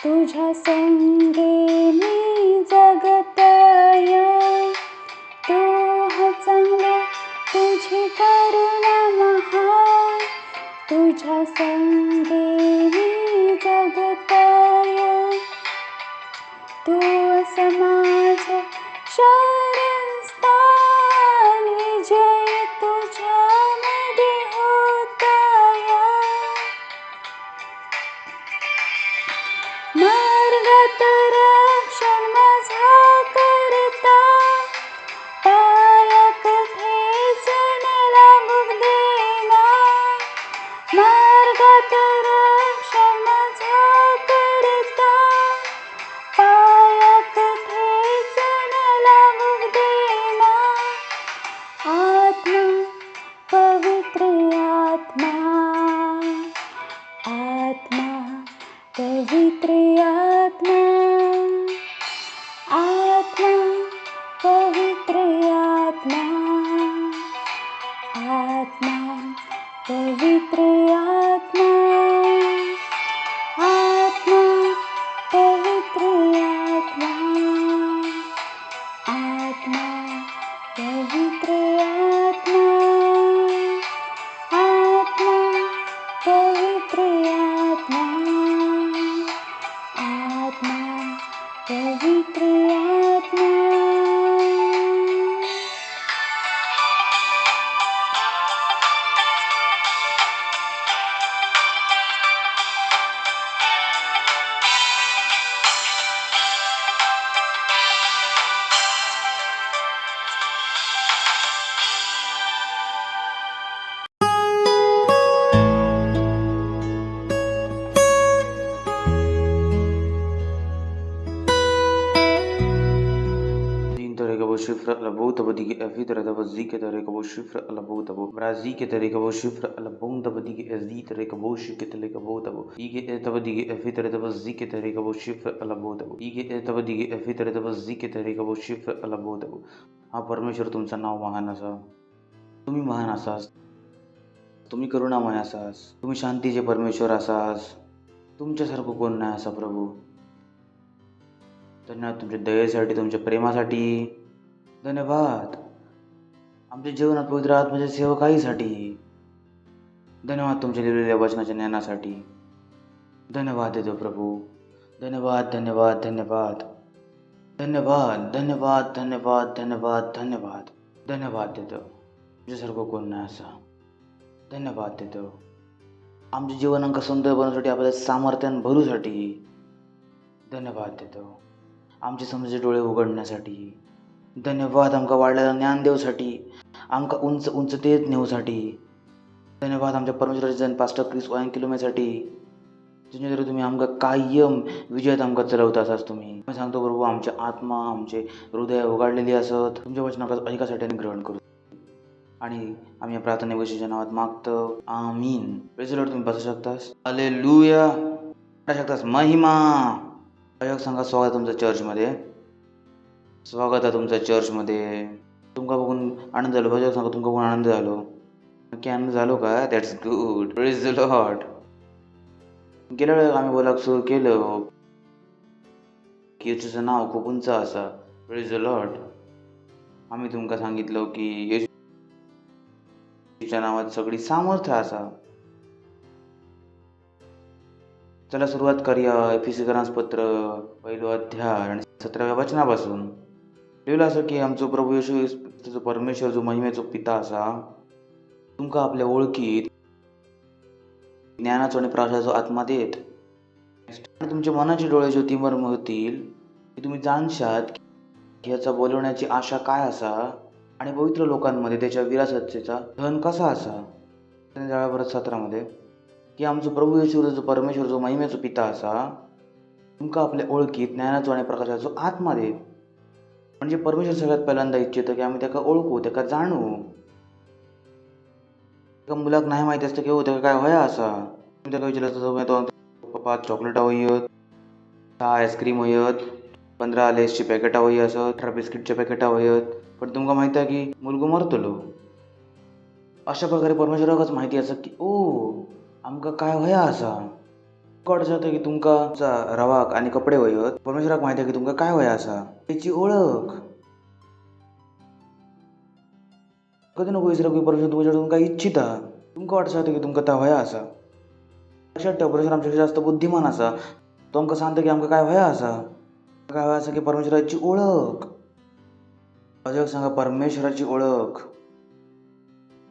Speaker 6: तुझ्या संगे मी जगतय. तू ह चांगलो, तुझी करुणा महान, तुझ्या संगे मी जगतय. तू समाज शरणस्थान, विजय तुझ्यामध्ये होतय. मार्गात रक्षण माझा करता, पायाक ठेचून लागू देना. मार्गात रक्षण माझा करता, पायाक ठेचून लागू देना. आत्मा पवित्र आत्मा, आत्मा पवित्र आत्मा, आत्मा पवित्र आत्मा, आत्मा पवित्र आत्मा, आत्मा पवित्र आत्मा, आत्मा पवित्र पवित्र आत्मा
Speaker 1: Shifra la bota badigi evitra da vazike da reka bo shifra la bota bo brazike da reka bo shifra la bonda badigi ezita reka bo shike da reka bota bo ige eta badigi evitra da vazike da reka bo shifra la bota bo ige eta badigi evitra da vazike da reka bo shifra la bota bo. हा परमेश्वर तुमचं नाव महान असा, तुम्ही महान असास, तुम्ही करुणामय असास, तुम्ही शांतीचे परमेश्वर असास, तुमच्यासारखं कोण नाही असा प्रभू. धन्यवाद तुमच्या दयेसाठी, तुमच्या प्रेमासाठी. धन्यवाद आमच्या जीवनात पवित्र आत्म्याच्या सेवकाईसाठी. धन्यवाद तुमच्या लिहिलेल्या वचनाच्या ज्ञानासाठी. धन्यवाद देतो प्रभू. धन्यवाद धन्यवाद धन्यवाद धन्यवाद धन्यवाद धन्यवाद धन्यवाद धन्यवाद धन्यवाद देतो. तुझ्यासारखं कोण नाही असा. धन्यवाद देतो आमचे जीवन अंक सुंदर बनवण्यासाठी, आपल्याला सामर्थ्यान भरूसाठी. धन्यवाद देतो आमचे समजे डोळे उघडण्यासाठी. धन्यवाद आमका वाढलेलं ज्ञान देऊसाठी, आमका उंच उंचतेत नेऊसाठी. धन्यवाद आमच्या परमेश्वराचे जन पास्टर क्रिस वायन किलोमीटरसाठी, ज्याच्याद्वारे तुम्ही आमका कायम विजयात आमका चलवता असाच. तुम्ही सांगतो प्रभू, आमचे आत्मा, आमचे हृदय उघडलेली असत तुमच्या वचनाकडे ऐकासाठी आणि ग्रहण करू. आणि आम्ही या प्रार्थने विषयीच्या नावात मागतो. आमीन. Praise the Lord. तुम्ही बसू शकतास. हालेलुया. म्हणू शकतास महिमा. सांगा स्वागत तुमचं चर्चमध्ये. स्वागत आहे तुमचं चर्चमध्ये. तुमका बघून आनंद झालो. भजक सांगा तुमका बघून आनंद झालो. नक्की आनंद झालो का? That's good. Praise the Lord. गेल्या वेळेला आम्ही बोलाक सुरू केलं की येशूचं नाव खूप उंच असा. Praise the Lord. आम्ही तुमका सांगितलं की येशूच्या नावात सगळी सामर्थ्य असा. चला सुरुवात करूया. एफेसीकरांस पत्र 1 अध्याय आणि 17व्या वचनापासून. लिहिलं असं की आमचो प्रभू येशू जो परमेश्वर, जो महिमेचो पिता असा, तुमका आपल्या ओळखीत ज्ञानाचो आणि प्रकाशाचो आत्मा देत, आणि तुमच्या मनाचे डोळे ज्योतिमर्म होतील की तुम्ही जाणशात की ह्याचा बोलवण्याची आशा काय असा आणि पवित्र लोकांमध्ये त्याच्या विरासतेचा धन कसा असा. 17 की आमचो प्रभू येशू जो परमेश्वर, जो महिमेचो पिता असा, तुमका आपल्या ओळखीत ज्ञानाचो आणि प्रकाशाचो आत्मा देत. म्हणजे परमेश्वर सगळ्यात पहिल्यांदा इच्छितं की आम्ही त्याका ओळखू, त्याका जाणू. त्याका मुलाक नाही माहिती असतं की हो त्याका काय होया असा. तुम्ही त्याका विचारलं तर 5 चॉकलेटा होयत, 6 आईस्क्रीम होयत, 15 लेसची पॅकेटा होई असत, 18 बिस्किटच्या पॅकेटा होयत, पण तुमका माहिती आहे की मुलगो मरतलो. अशा प्रकारे परमेश्वराकच माहिती असं की ओ आमका काय होया असा. वाटतं की तुमका रवाक आणि कपडे होयत. परमेश्वराक माहिती आहे की तुमका काय होया असा. त्याची ओळख कधी नको विसरा की परमेश्वर तुमच्याकडून काय इच्छिता. तुमका वाटतं की तुमका त्या होया असा. लक्षात ठेवा, परमेश्वर आमच्यापेक्षा जास्त बुद्धिमान असा. तो आमका सांगता की आमका काय होया असा. काय होया असा की परमेश्वराची ओळख. अजून सांगा परमेश्वराची ओळख.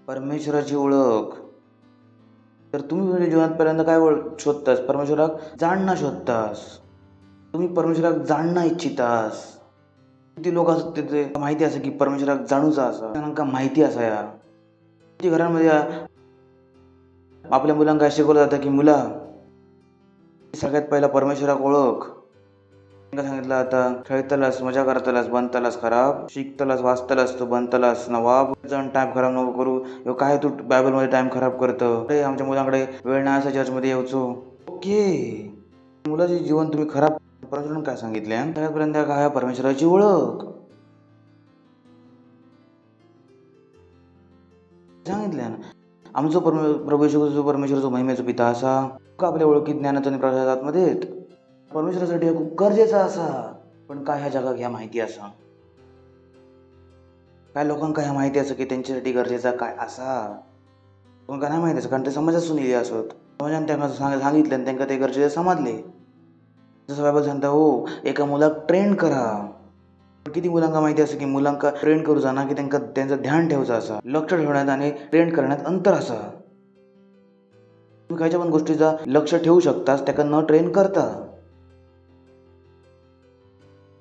Speaker 1: परमेश्वराची ओळख. तर तुम्ही तुमच्या जीवनात पहिल्यांदा काय शोधतास? परमेश्वराक जाणणं शोधतास. तुम्ही परमेश्वराक जाणणं इच्छितास. किती लोक असतात तिथे माहिती असं की परमेश्वराक जाणूचा असा, त्यांना माहिती असा. या किती घरांमध्ये आपल्या मुलांना काय शिकवलं जातं की मुला सगळ्यात पहिला परमेश्वराक ओळख. सांगितलं आता खेळतलास, मजा करतलास, बनतलास खराब, शिकतलास, वाचतलास, तू बनतलास नवाब. जण टाइम खराब नको करू. काय तू बायबलमध्ये टाइम खराब करतं. अरे आमच्या मुलांकडे वेळ नाही असा चर्चमध्ये यायचो. ओके, मुलाचे जीवन तुम्ही खराब. परमेश्वरानं काय सांगितलं? सगळ्यापर्यंत काय? परमेश्वराची ओळख सांगितलं ना. आमचो प्रभू येशू जो परमेश्वर, जो महिमेचो पिता असा, आपल्या ओळखीत ज्ञानाचा आणि प्रकाशाच्या आत्मा देत. परमेश्वरासाठी खूप गरजेचा असा. पण काय ह्या जगाक ह्या माहिती असा. काय लोकांका ह्या माहिती असं की त्यांच्यासाठी गरजेचा काय असा. लोकांका नाही माहिती असं, कारण ते समाजातून येले असत. समाजाने त्यांना सांगितलं आणि त्यांना ते गरजेचे समजले. जसं बायबल सांगता हो एका मुलाक ट्रेन करा. पण किती मुलांका माहिती असं की मुलांका ट्रेन करू जाणा की त्यांना त्यांचं ध्यान ठेवचं असा, लक्ष ठेवण्यात आणि ट्रेन करण्यात अंतर असा. तुम्ही खायच्या पण गोष्टीचा लक्ष ठेवू शकतास त्याका न ट्रेन करता.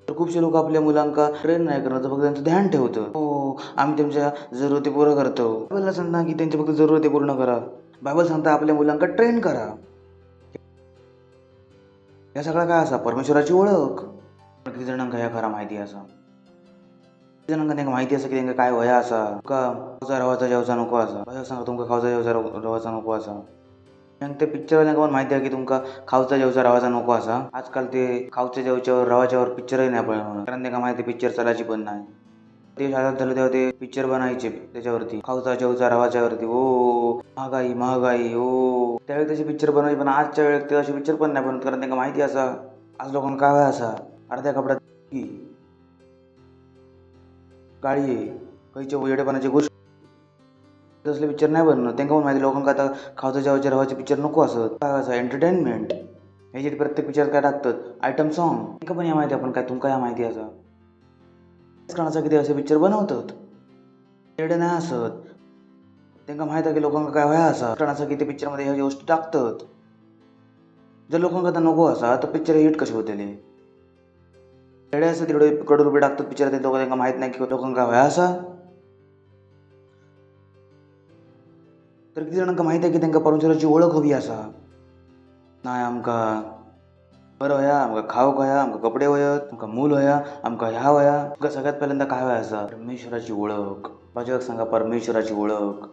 Speaker 1: तर खूपशे लोक आपल्या मुलांका ट्रेन नाही करत, फक्त त्यांचं ध्यान ठेवतं. हो आम्ही त्यांच्या जरुरती पूर्ण करतो. बायबलला सांगता की त्यांच्या फक्त जरुरती पूर्ण करा. बायबल सांगता आपल्या मुलांका ट्रेन करा. या सगळा काय असा परमेश्वराची ओळख. पण किती जणांका ह्या खरा माहिती असा. किती जणांका त्यांना माहिती असा की त्यांना काय वया असा. तुका खावचा रवाचा जेवचा नको असा. बायबल सांगा तुमका खावचा जेवचा रवाचा नको असा. आणि ते पिक्चरवाल्यांका पण माहिती आहे की तुमका खावचा जेवचा रवाचा नको असा. आजकाल ते खावच्या जेवच्यावर रवाच्यावर पिक्चरही नाही बनवणार, कारण त्यांना माहिती पिक्चर चालायची पण नाही. ते शाळेत झालं तेव्हा ते पिक्चर बनायचे त्याच्यावरती खावचा जेवचा रवाच्यावरती. हो महागाई महागाई हो त्यावेळी तसे पिक्चर बनवायचे, पण आजच्या वेळेत ते असे पिक्चर पण नाही बनवत, कारण त्यांना माहिती असा आज लोकांना काय व्हाय असा अर्ध्या कपड्यात गाडी आहे खयच्या वेडेपणाची गोष्ट तसले पिक्चर नाही बनवत. त्यांना पण माहिती लोकांना आता खावचा जेवायचे रवाचे पिक्चर नको असत. काय असं एंटरटेनमेंट ह्याच्यात प्रत्येक पिक्चर काय टाकतात आयटम सॉन्ग. त्यांना पण या माहिती आपण काय तुमका या माहिती असा कारण किती असे पिक्चर बनवतात येडे नाही असत. त्यांना माहिती आहे की लोकांना काय व्हाय असा कारण की ते पिक्चरमध्ये ह्या गोष्टी टाकतात. जर लोकांना आता नको असा तर पिक्चर हिट कसे होते येडे असं तेवढे करोड रुपये टाकतात पिक्चर ते लोक त्यांना माहित नाही की लोकांना काय व्हाय असा. तर किती जणांका माहिती आहे की त्यांना परमेश्वराची ओळख हवी असा. नाही आमका बरं वया आमका खावक वया आमका कपडे वयत आमका मूल वया आमका ह्या वया. आमका सगळ्यात पहिल्यांदा काय व्हाय असा परमेश्वराची ओळख. माझ्या सांगा परमेश्वराची ओळख.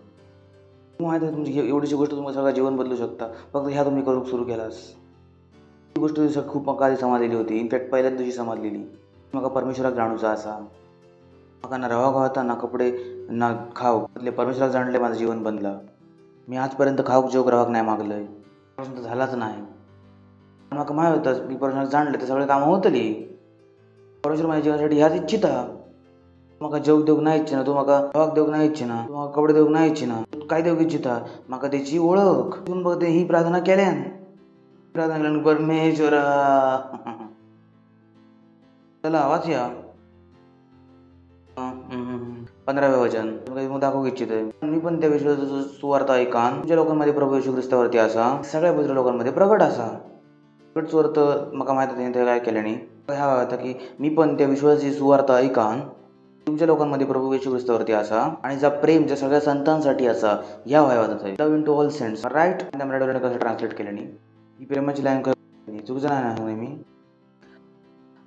Speaker 1: माहिती आहे तुमची एवढीशी गोष्ट तुम्हाला सगळं जीवन बदलू शकता फक्त ह्या तुम्ही करू सुरू केलास. ही गोष्ट खूप मका आधी समजलेली होती. इनफॅक्ट पहिल्याच दिवशी समजलेली. मका परमेश्वराक जाणूचा असा. मका ना रवा खावता ना कपडे ना खाव बदले परमेश्वराक जाणले माझं जीवन बनलं. मी आजपर्यंत खाऊक जेवक रवाक नाही मागलंय प्रश्न झालाच नाही. मका माहिती होतं मी परमेश्वराक जाणले तर सगळे कामं होतली. परमेश्वर माझ्या जीवनासाठी ह्याच इच्छिता. मका जेवक देऊक नाही इच्छिना, तू मका रवाक देऊक नाही इच्छिना, तू मका कपडे देऊक नाही इच्छिना, तू काय देऊक इच्छिता मका त्याची ओळख. तुम्ही बघते ही प्रार्थना केल्यान प्रार्थना केल्यान परमेश्वरा चला वाचूया 15वें वचन मग दाखवू इच्छितोय. मी पण त्या विश्वासाचं सुवार्थ ऐकान तुमच्या लोकांमध्ये प्रभू येशू ख्रिस्तावरती असा सगळ्या पवित्र लोकांमध्ये प्रगट असा. प्रगट सुवार्थ मका माहिती आहे ते काय केल्याने ह्या होता की मी पण त्या विश्वासाची सुवार्थ ऐकान तुमच्या लोकांमध्ये प्रभू येशू ख्रिस्तावरती असा आणि जा प्रेम ज्या सगळ्या संतांसाठी असा या व्हायवादाचा love in to all saints right. त्या मराठीवर कसं ट्रान्सलेट केल्याने ही प्रेमाची लाईन चुकीचं नाही सांगणे मी.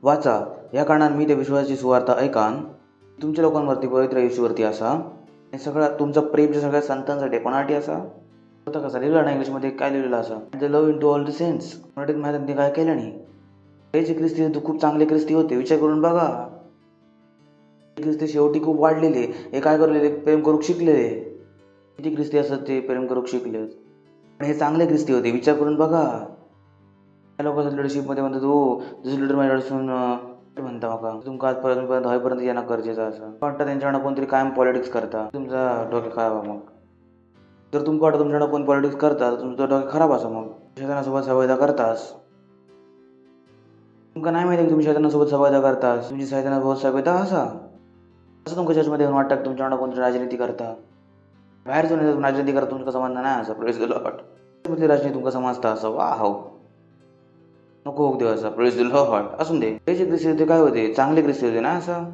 Speaker 1: वाचा या कारणाने मी त्या विश्वासाची सुवार्थ ऐकान तुमच्या लोकांवरती पवित्र येशूवरती असा आणि सगळा तुमचा प्रेमच्या सगळ्या संतांसाठी कोणासाठी असा होता कसा लिहिला ना इंग्लिशमध्ये काय लिहिलेलं असा the love in to all the saints. मराठीत माहिती काय केलं नाही त्याचे ख्रिस्ती होते खूप चांगले ख्रिस्ती होते. विचार करून बघा ख्रिस्ती शेवटी खूप वाढलेले हे काय करलेले प्रेम करूक शिकलेले. किती ख्रिस्ती असत ते प्रेम करूक शिकले पण हे चांगले ख्रिस्ती होते. विचार करून बघा त्या लोकांच्या लिडरशिपमध्ये म्हणतात हो जसं लिडर माझ्या असून म्हणता मका तुमका आजपर्यंत होईपर्यंत येणं गरजेचं असं वाटतं. त्यांच्याकडं कोणतरी कायम पॉलिटिक्स करता तुमचा डोके खराब. मग जर तुमका वाटतं तुमच्याकडं कोण पॉलिटिक्स करता तर तुमचं डोके खराब असा. मग शैतानासोबत सवयदा करतास तुमका नाही माहिती की तुम्ही शैतानासोबत सवयदा करतास तुमची शैतानासोबत सवयदा असा असं तुमच्या चर्चमध्ये येऊन वाटतं की तुमच्याकडं कोणतरी राजनीती करता. बाहेर जाऊन राजनीती करता तुमचा संबंध नाही असं प्रेस द लॉर्ड. राजनीती तुमका समजता असं वा हो नको होक देव असा प्रेस द लॉर्ड असून दे. त्याचे ख्रिस्ती होते काय होते चांगले ख्रिस्ती होते ना असं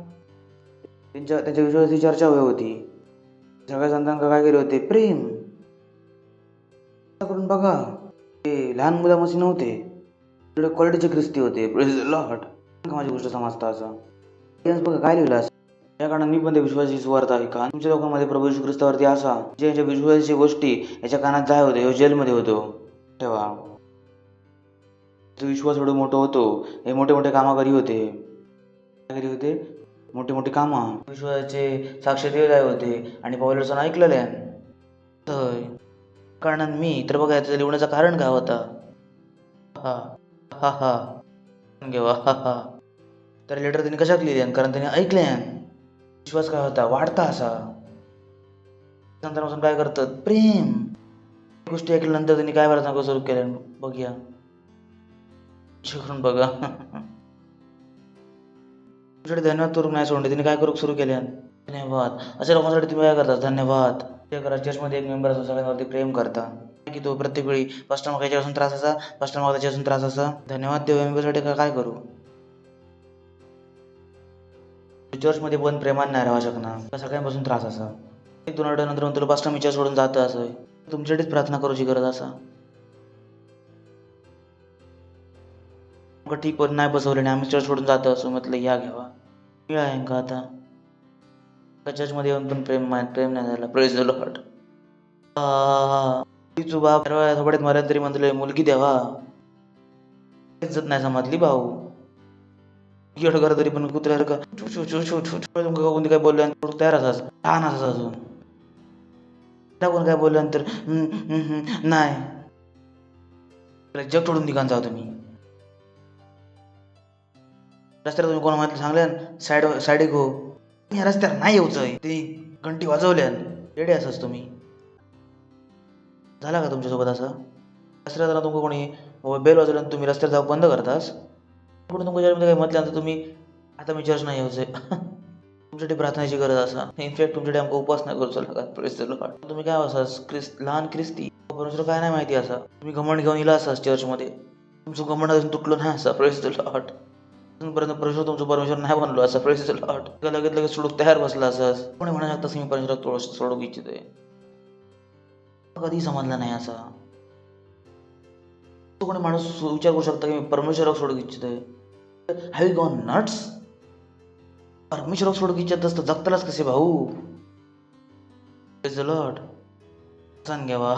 Speaker 1: त्यांच्या विश्वासाची चर्चा होत होती. सगळ्या संतांना काय केले होते प्रेम करून बघा. ते लहान मुलामशी नव्हते थोडे क्वालिटीचे ख्रिस्ती होते प्रेस द लॉर्ड. माझी गोष्ट समजता असं बघा काय लिहिलं असं. या कारणाने मी पण त्या विश्वासाची सुवार्थ ऐका तुमच्या लोकांमध्ये प्रभू येशू ख्रिस्तावरती असा ज्यांच्या विश्वासाची गोष्टी याच्या कानात जाय होते ह्यो जेलमध्ये होतो तेव्हा विश्वास एवढं मोठं होतो हे मोठे मोठे कामा करी होते मोठे मोठे कामं विश्वासाचे साक्ष दिले जाय होते आणि पौलुसानं ऐकलेले तर कारणाने मी तर बघा याचं लिहिण्याचं कारण काय होता हा हा हा घेवा हा हा. तर लेटर त्यांनी कशात लिहिले कारण त्यांनी ऐकले विश्वास काय होता वाढता असा. संतांपासून काय करतात प्रेम गोष्टी ऐकल्यानंतर त्यांनी काय करायचं सुरू केलं बघूया. करून बघा. तुमच्याकडे धन्यवाद करू नाही सोडले, तिने काय करू सुरू केले. धन्यवाद. अशा लोकांसाठी तुम्ही काय करता? धन्यवाद. ते करा. चर्चमध्ये एक मेंबर असतो, सगळ्यांवरती प्रेम करता की तो प्रत्येक वेळी फर्स्ट टाइम याच्यापासून त्रास असा, फर्स्ट टाइम त्याच्यापासून त्रास असा. धन्यवाद देव मेंबरसाठी काय करू. चर्चमध्ये पण प्रेमान नाही राहू शकणार, सगळ्यांपासून त्रास असा. एक 2 आठवड्यानंतर तुला पाच टाइम विचार सोडून जातं असं. तुमच्यासाठीच प्रार्थना करूची गरज असा. ठीक पण नाही बसवले आणि आम्ही चर्च सोडून जातो असं म्हटलं या घ्यावा. वेळ आहे का आता? चर्चमध्ये येऊन पण प्रेम नाही झाला. Praise the Lord. तू बाप थोड्यात मर्याद तरी म्हणतोय मुलगी द्यावा. इज्जत नाही समजली भाऊ. एवढं करा तरी पण कुत्र्यासारखं तुमका कोणी काय बोलल्यानंतर तयार असाच छान असाच अजून कोण काय बोलल्यानंतर नाही जग सोडून निघान जाऊ तुम्ही. रस्त्याला तुम्ही कोणा माहिती सांगल्यान साईड हो या रस्त्यावर नाही येऊचंय ते घंटी वाजवल्यान रेडी असाच तुम्ही. झाला का तुमच्यासोबत असं? रस्त्याला तुमचं कोणी बेल वाजवल्यान तुम्ही रस्त्यावर जाऊ बंद करतास. कुठे तुमच्या जर्मध्ये काही म्हटल्यानंतर तुम्ही आता मी चर्च नाही यायचंय. तुमच्यासाठी प्रार्थनेची गरज असा. इनफॅक्ट तुमच्याकडे आमका उपवास नाही करूचा लागत. Praise the Lord. तुम्ही काय असाच लहान ख्रिस्ती परमेश्वर काय नाही माहिती असा. तुम्ही घमंड घेऊन येला असाच चर्चमध्ये. तुमचं घमंड अजून तुटलो नाही असा. Praise the Lord. अजूनपर्यंत परमेश्वर नाही बनलो असा. Praise the Lord. लगेच सोडूक तयार बसला असाच. कोणी म्हणू शकता मी परमेश्वरात सोडूक इच्छितोय. कधी समजला नाही असा. तो कोणी माणूस विचार करू शकता की मी परमेश्वराक सोडूक इच्छितोय. Have you gone nuts? परमेश्वराक सोडूक इच्छित असतं जगतालाच कसे भाऊ. Praise the Lord. सांग घ्यावा.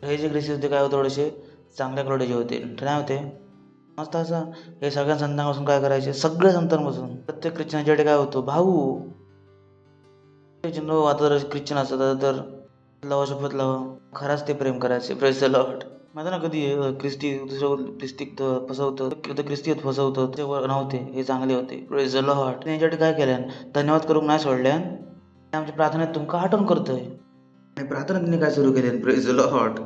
Speaker 1: हे जे ग्रेसेस होते काय होते थोडेसे चांगल्या क्वालिटीचे होते नाही होते मस्त असं. हे सगळ्या संतांपासून काय करायचे सगळ्या संतांपासून प्रत्येक ख्रिश्चनाच्याकडे काय होतं भाऊ. आता जर ख्रिश्चन असतात तर लावा शपथ लावा खराच ते प्रेम करायचे. Praise the Lord. माहिती ना कधी ख्रिस्ती दुसरं ख्रिस्तीत फसवतं ख्रिस्तीत फसवतं ते नव्हते हे चांगले होते. Praise the Lord. त्यांच्यासाठी काय केल्यान धन्यवाद करून नाही सोडल्यान आमच्या प्रार्थनेत तुमका आठवण करतोय आणि प्रार्थना तिने काय सुरू केले. Praise the Lord.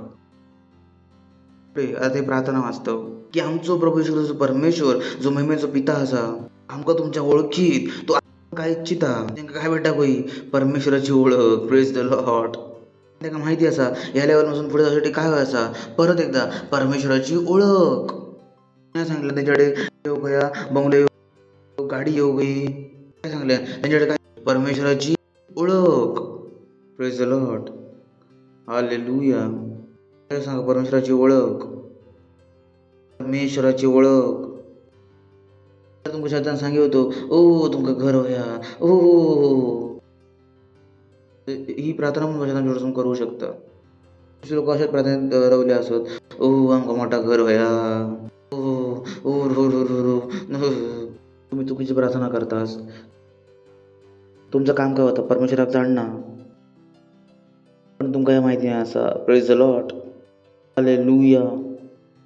Speaker 1: आता हे प्रार्थना वाचतो की आमचो प्रभू येशू ख्रिस्त परमेश्वर जो महिमेचो पिता असा आमका तुमच्या ओळखीत तो काय इच्छिता त्यांना काय भेटा होई परमेश्वराची ओळख. Praise the Lord. त्यांना माहिती असा या लेवलपासून पुढे जाण्यासाठी काय व्हायचा परत एकदा परमेश्वराची ओळख. काय सांगितलं त्यांच्याकडे येऊ गया बंगले येऊ गाडी येऊ गई काय सांगल्या त्यांच्याकडे काय परमेश्वराची ओळख. Praise the Lord. हालेलुया. काय सांगा परमेश्वराची ओळख. परमेश्वराची ओळख. तुमका शब्दान सांगे होतो ओ तुमका घर होया ओ. ही प्रार्थना पण भाषणात जोडून करू शकता. दुसरे लोक अशाच प्रार्थनेत रवले असत ओ आमका मोठा घर होया ओ ओ रो रो रो रो. तुम्ही चुकीची प्रार्थना करतास. तुमचं काम काय होतं परमेश्वराक जाणणं पण तुमका हे माहिती नाही असा. Praise the Lord. हालेलुया.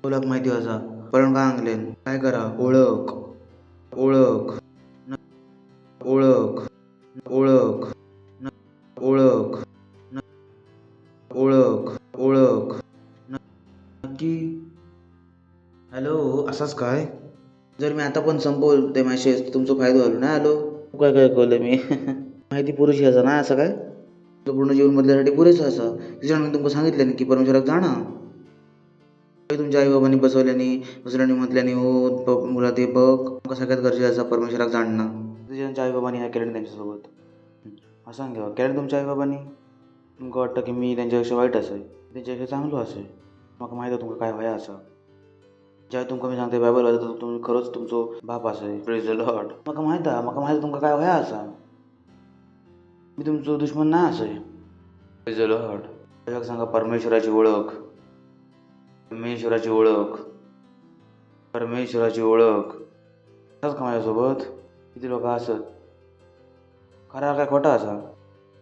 Speaker 1: ओळख माहिती असा पण काय सांगले काय करा ओळख ओळख ओळख ओळख ओळख ओळख ओळख नक्की. हॅलो असाच काय जर मी आता पण संपवलं ते मॅसेज तुमचा फायदा झालो नाही आलो काय काय कळलं मी माहिती पुरेशी असा नाही असं काय पूर्ण जीवन बदलासाठी पुरेसं असं तिच्या मी तुमका सांगितलं की परमेश्वराक जाणा. तुमच्या आई बाबांनी बसवल्याने दुसऱ्यांनी म्हटल्याने हो मुला ते बघ सगळ्यात गरजेचं असं परमेश्वराक जाणणं. तुझ्या आई बाबांनी ह्या केलं त्यांच्यासोबत असं घ्यावं केलं तुमच्या आई बाबांनी. तुमका वाटतं की मी त्यांच्यापेक्षा वाईट असेल त्यांच्यापेक्षा चांगलं असेल. मग माहिती आहे तुमका काय व्हाया असं ज्यावेळी तुमका मी सांगते बायबल वाचता तर तुम्ही खरंच तुमचं बाप असेल. Praise the Lord. मग माहिती आहे तुमका काय व्हाया असा मी तुमचं दुश्मन नाही असेल. Praise the Lord. सांगा परमेश्वराची ओळख परमेश्वराची ओळख परमेश्वराची ओळख. असंच का माझ्यासोबत किती लोक असत खरा काय खोटा असा.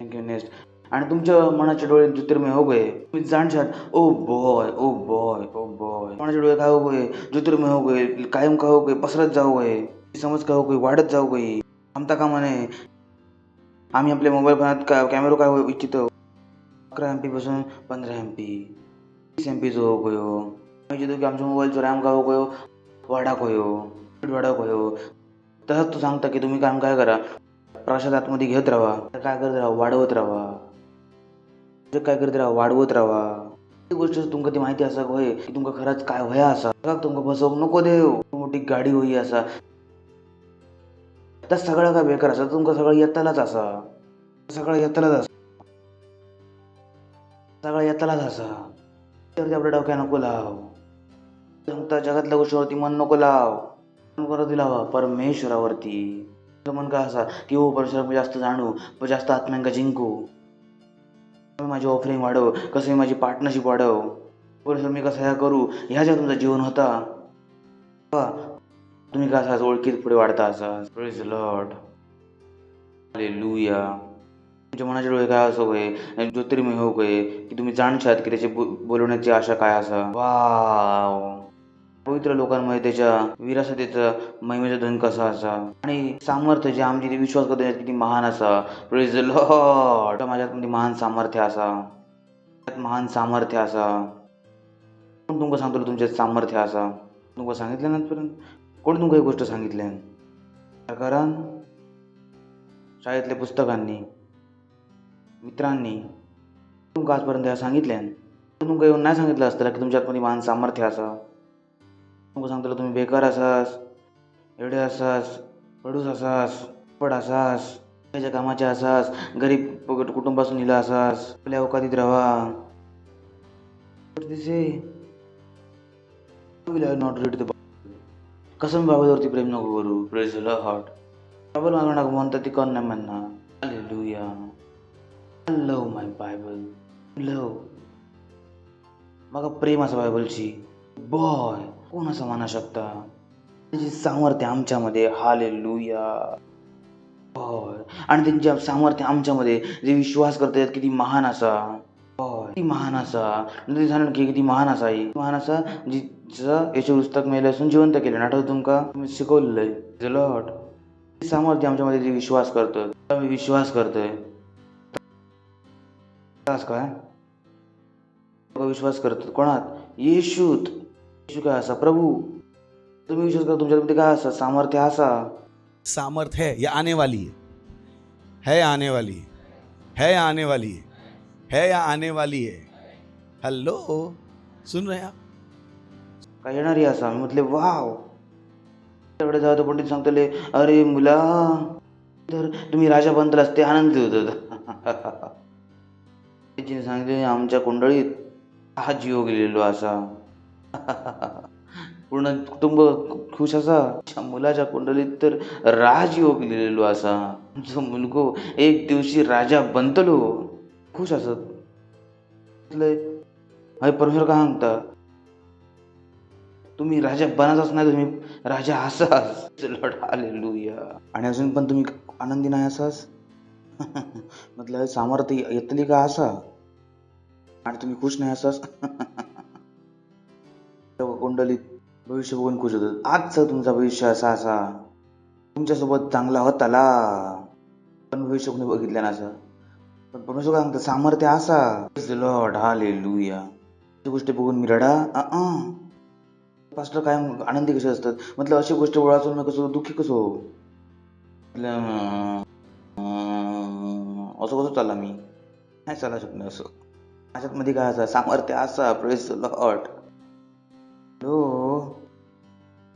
Speaker 1: थँक्यू. नेक्स्ट. आणि तुमच्या मनाचे डोळे ज्योतिर्मय हो गए तुम्ही जाणशाल oh boy oh boy oh boy. मनाचे डोळे काय हो गए ज्योतिर्मय हो गए कायम का हो गए पसरत जाऊ गए समज का हो गई वाढत जाऊ गई थांबता का म्हणे. आम्ही आपल्या मोबाईल फोनात कॅमेरा काय इच्छितो 11 MB पासून 15 MB 30 MB जो हो गयो म्हणजे की आमच्या मोबाईलचो रॅम काय हो गयो वाढाक होयो वाढाक होयो. तसंच तू सांगता की तुम्ही काम काय करा प्रकाशात आतमध्ये घेत राहा काय करत राहा वाढवत राहा काय करत राहा वाढवत राहा. ती गोष्ट तुमका ती माहिती असा होय की तुमका खरंच काय व्हया असा तुमका फसवूक नको देव मोठी गाडी होई असा तर सगळं काय बेकार असा तुमका सगळं येतालाच असा सगळं येतालाच असा सगळं येतालाच असा तर ते आपल्या डोक्या नको लाव सांगता जगातल्या गोष्टीवरती मन नको लाव मन करत लावा परमेश्वरावरती. तुझं मन काय असा की हो परमेश्वर मी जास्त जाणू जास्त आत्म्यांका जिंकू माझी ऑफरिंग वाढव कसं मी माझी पार्टनरशिप वाढव परमेश्वर मी कसं ह्या करू ह्या ज्या तुमचं जीवन होता तुम्ही काय असा ओळखीत पुढे वाढता असा प्रेज द लॉर्ड हालेलुया. तुमच्या मनाचे डोळे काय असो काय ज्योतिर्मय हो काय की तुम्ही जाणशात की त्याची बोलवण्याची आशा काय असा. वाव पवित्र लोकांमध्ये त्याच्या विरासतेचा महिमेचा धन कसा असा आणि सामर्थ्य जे आमची विश्वास करतो त्यात किती महान असा. प्रेज द लॉर्ड माझ्यामध्ये महान सामर्थ्य असा महान सामर्थ्य असा. कोण तुमका सांगतो तुमच्यात सामर्थ्य असा तुमका सांगितलं ना कोण तुमका ही गोष्ट सांगितल्या कारण शाळेतल्या पुस्तकांनी मित्रांनी तुमका आजपर्यंत ह्या सांगितल्यान तुमका येऊन नाही सांगितलं असतं की तुमच्यात मध्ये महान सामर्थ्य असा. तुमका सांगतो तुम्ही बेकार असास एवढे असास पडूस असास पड असास त्याच्या कामाचे असास गरीब कुटुंबापासून हिला असास आपल्या अवकातीत राहा नॉट रीड द कसं बाबावरती प्रेम नको करू. प्रेज द लॉर्ड बायबल मागणं नको म्हणतात ती कोण नाही म्हणणार. हालेलुया लव माय बायबल लव मग प्रेम असं बायबलची बॉय कोण असं म्हणू शकता त्याची सामर्थ्य आमच्यामध्ये. हालेलुया बॉय आणि त्यांच्या सामर्थ्य आमच्यामध्ये जे विश्वास करतात किती महान असा किती महान असा ते सांगणार की किती महान असा आहे महान असा जिचं याचे पुस्तक मेले असून जिवंत केले आठवतं तुमका तुम्ही शिकवलेलं आहे लॉर्ड सामर्थ्य आमच्यामध्ये जे विश्वास करतो मी विश्वास करतोय काय विश्वास करतो कोणात येशूत येशू काय असा प्रभू तुम्ही विश्वास करता तुमच्यामध्ये काय असा सामर्थ्य असा
Speaker 7: सामर्थ है ये आने वाली है आने वाली है आने वाली है या आने वाली है. हेलो सुन रहे आप
Speaker 1: काय येणारी असा मी म्हटले वाव त्याकडे जातो पंडित सांगतले अरे मुला तर तुम्ही राजा बनतलास ते आनंदी होत सांगितले आमच्या कुंडळीत हा जीव गेलेलो असा पूर्ण कुटुंब खुश असा मुलाच्या कुंडलीत तर राजयोग लिहिलेलो असा जो मुलगो एक दिवशी राजा बनतलो खुश असत परमेश्वर काय सांगता तुम्ही राजा बनाचाच नाही तुम्ही राजा असाच. हालेलुया आणि अजून पण तुम्ही आनंदी नाही असाच म्हटलं सामर्थ्य येतली का असा आणि तुम्ही खुश नाही असाच. कुंडलीत भविष्य बघून खुश होतात आजचं तुमचा भविष्य असा असा तुमच्यासोबत चांगला होताला पण भविष्य कोणी बघितलं ना असं पण परमेश्वर काय सांगतं सामर्थ्य असा. लॉर्ड हालेलुया ती गोष्ट बघून मी रडा पास्टर काय आनंदी कसे असतात म्हटलं अशी गोष्ट वाचून मी कसं दुःखी कसं हो असं कसं चालला मी नाही चाला शकणार असं माझ्यात मध्ये काय असा सामर्थ्य असा. प्रेज द लॉर्ड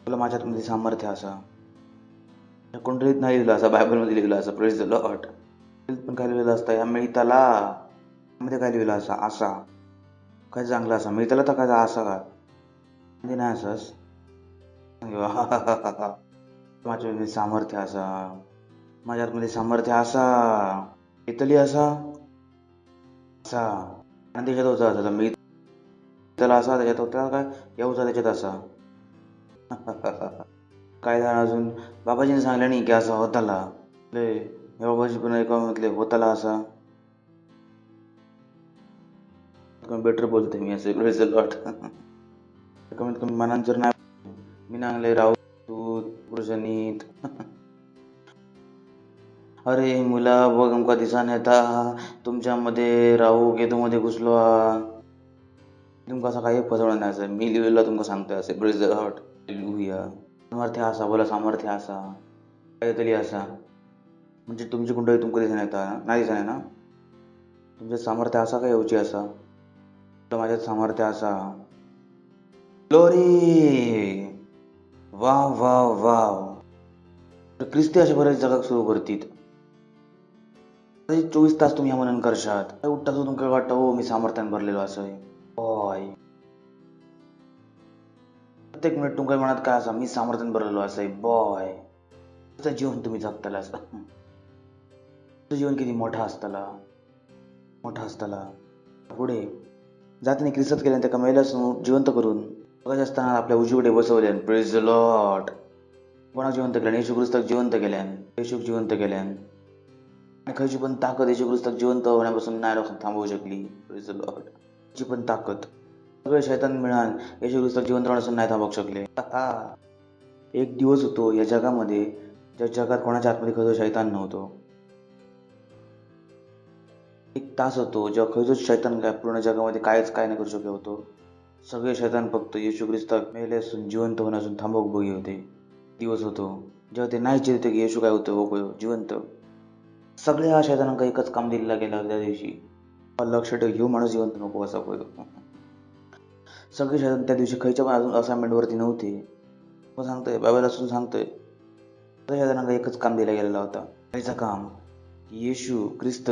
Speaker 1: तुला माझ्यात मध्ये सामर्थ्य असा कुंडलीत नाही लिहिलं असं बायबलमध्ये लिहिलं असं. प्रेज द लॉर्ड पण काय लिहिलेलं असतं या मिळताला मध्ये काय लिहिलं असा असा काय चांगला असा मिळताला तर काय असा का म्हणजे नाही असंच माझ्यामध्ये सामर्थ्य असा माझ्यात मध्ये सामर्थ्य असा इथली असा असा आणि त्याच्यात होता असा मी त्याला असा त्याच्यात होता काय येऊचा त्याच्यात असा काय झालं अजून बाबाजीने सांगलं नाही की असा होताला बाबाजी पण ऐका म्हटले होताला असा बेटर बोलते मी असं प्रेज द लॉर्ड कमीत कमी मनात जर नाही मी नांगले राहू तू पुरुषनीत अरे मुला बघ आमका दिसान येता तुम्ही तुमच्यामध्ये राहू केतूमध्ये घुसलो हा. तुमका असं काही फसवणं नाही असं. मी लिहिलेलं तुमका सांगतोय असे प्रेज द लॉर्ड. हालेलुया. सामर्थ्य असा, बोला सामर्थ्य असा, काहीतरी असा. म्हणजे तुमची कुंडली तुमका दिसत नाही दिसत ना. तुमच्यात सामर्थ्य असा काय येऊची असा, तर माझ्यात सामर्थ्य असा. ग्लोरी. Wow wow wow. तर ख्रिस्ती अशा बरेच जगात सुरू करतील. 24 तास तुम्ही मनन करशात. उठता तुमका वाटतं हो मी सामर्थ्याने भरलेलो असं बॉय. प्रत्येक मिनिट तुमच्या मनात काय असा, मी सामर्थ्याने भरलेलो असं बॉय. तुमचं जीवन तुम्ही जगताला असं. तुमचं जीवन किती मोठा असताला. पुढे जातीने ख्रिस्तात केल्याने त्या कमाईला जिवंत करून बघायचं असताना आपल्या उजवीकडे बसवल्यान. Praise the Lord. कोणाक जिवंत केल्यान? येशू ख्रिस्ताक जिवंत केल्यान. येशूक जिवंत केल्यान. आणि खयची पण ताकद येशू ख्रिस्ताक जिवंत होण्यापासून नाही थांबवू शकली. Praise the Lord. खयची पण ताकद, सगळे शैतान मिळान येशू ख्रिस्ताक जिवंत राहण्यापासून नाही थांबवू शकले. एक दिवस होतो या जगामध्ये ज्या जगात कोणाच्या आतमध्ये खरं शैतान नव्हतो. एक तास होतो जेव्हा खरंच शैतान काय पूर्ण जगामध्ये काय नाही करू शकत होतो. सगळे शैतान फक्त येशू ख्रिस्ताक मेले असून जिवंत होण्यासून थांबवूक बघी होते. दिवस होतो जेव्हा ते नाही चिरते की येशू काय होतं हो जिवंत. सगळ्या शैतानांका एकच काम दिलेला गेला त्या दिवशी. लक्ष ठेव, ह्यो माणूस जिवंत नको असा होय. सगळे शैतान त्या दिवशी खयच्या पण अजून असाइनमेंटवरती नव्हते. मग सांगतोय बाबाला असून सांगतोय सगळ्या शैतानांका एकच काम दिला गेलेला होता. खायचं काम, येशू ख्रिस्त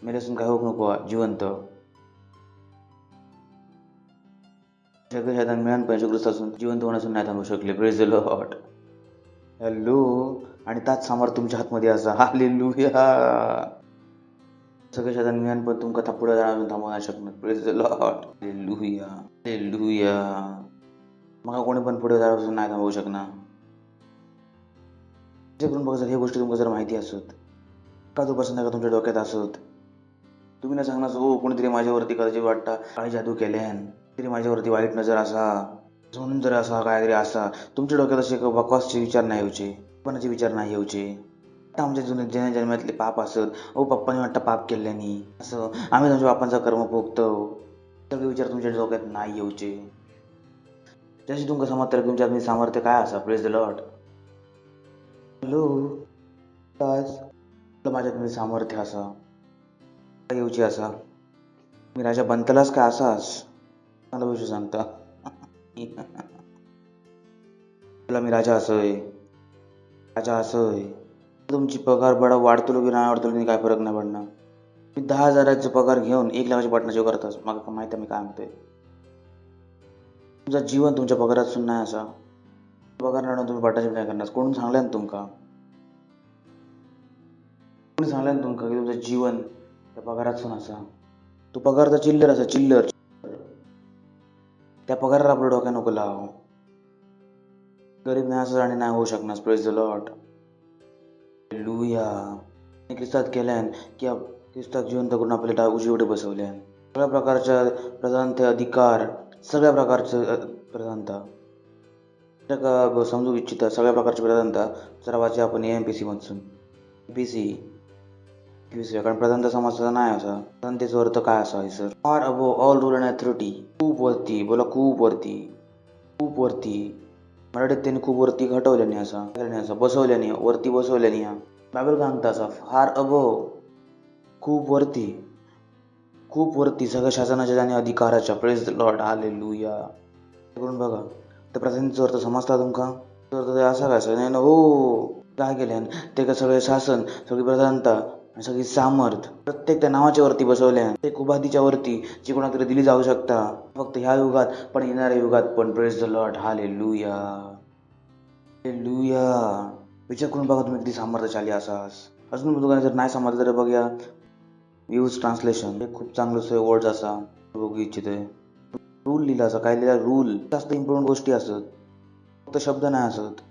Speaker 1: मेल्यासून काय होऊ नको जिवंत. सगळे शैतान मिळान पण येशू ख्रिस्तासून जिवंत होण्यासून नाही थांबू शकले. Praise the Lord. हॅलो. आणि त्याच सामर्थ्य तुमच्या हातमध्ये असा. हालेलुया. सगळे शैतान मिळान पण तुमका पुढे जाण्यासून थांबवू नाही शकणार. Praise the Lord. हालेलुया. मग कोणी पण पुढे जाण्यापासून नाही थांबवू शकणार. करून बघा जर हे गोष्टी तुमका जर माहिती असत का दुपासून का तुमच्या डोक्यात असत, तुम्ही नाही सांगणार हो कोणीतरी माझ्यावरती कदाचित वाटतं काही जादू केल्यान, तरी माझ्यावरती वाईट नजर असा म्हणून जर असा काहीतरी असा. तुमच्या डोक्यात असे बकवासचे विचार नाही येऊचे, पणाचे विचार नाही येऊचे. आमच्या जुन्या जन्मातले पाप असत, पप्पाने वाटतं पाप केल्यानी असं आम्ही तुमच्या बापांचा कर्म भोगतो. सगळे विचार तुमच्या डोक्यात नाही येऊचे. जशी तुमका समजतं तुमच्यात मी सामर्थ्य काय असा. Praise the Lord. हॅलो. माझ्यात मी सामर्थ्य असा काय येऊची असा. मी राजा बनतलास काय असाच मला गोष्ट सांगता. तुला मी राजा असय. तुमची पगार बडा वाढतो की नाही वाढतो काय फरक नाही पडणार. मी 10,000चा पगार घेऊन 1,00,000ची पार्टनरशिप करतास. मला माहिती आहे मी काय म्हणतोय. तुमचं जीवन तुमच्या पगारात सुद्धा नाही असा. पगार नाही तुम्ही पार्टनरशिप नाही करणार. कोण सांगल्या ना तुमका? कोणी सांगल्या ना तुमका की तुमचं जीवन त्या पगारात सुद्धा असा. तो पगार तर चिल्लर असा चिल्लर. त्या पगाराला आपलं डोक्या नको लाव. गरीब नाही असं आणि नाही होऊ शकणार. Praise the Lord. हालेलुया. ख्रिस्तात केल्यान की ख्रिस्तात जिवंत करून आपल्याला उजवीकडे बसवल्यान. सगळ्या प्रकारच्या प्रधानता अधिकार, सगळ्या प्रकारचं प्रधानता समजू इच्छिता. सगळ्या प्रकारची प्रधानता जरा वाचे आपण AMPC मधून. AMPC कारण प्रधानता समाजाचा नाही असा. प्रधानतेचा अर्थ काय असा आहे सर? फार above all rule and authority. खूप वरती. बोला खूप वरती. मराठीत त्यांनी खूप वरती घटवल्याने असा बसवल्याने वरती बसवल्याने. बायबल काय म्हणता असा फार अबोव खूप वरती सगळ्या शासनाच्या आणि अधिकाराच्या. Praise the Lord. हालेलुया. करून बघा तर प्रधानतेचा अर्थ समजता तुमका? अर्थ असा काय सर? हो काय केल्यान ते का सगळे शासन, सगळी प्रधानता, सगळी सामर्थ प्रत्येक त्या नावाच्या वरती बसवल्या. एक उपाधीच्या वरती जी कोणाकडे दिली जाऊ शकता. फक्त ह्या युगात पण येणाऱ्या युगात पण. Praise the Lord. हालेलुया. विचार करून बघा तुम्ही किती सामर्थ्यशाली असास. अजून तुम्हाला जर नाही समजलं तर बघूया व्ह्यूज ट्रान्सलेशन. हे खूप चांगलं वर्ड्स असा बघू इच्छितोय. रूल लिहिला असा. काय लिहिला? रूल. जास्त इम्पॉर्टंट गोष्टी असत, फक्त शब्द नाही असत.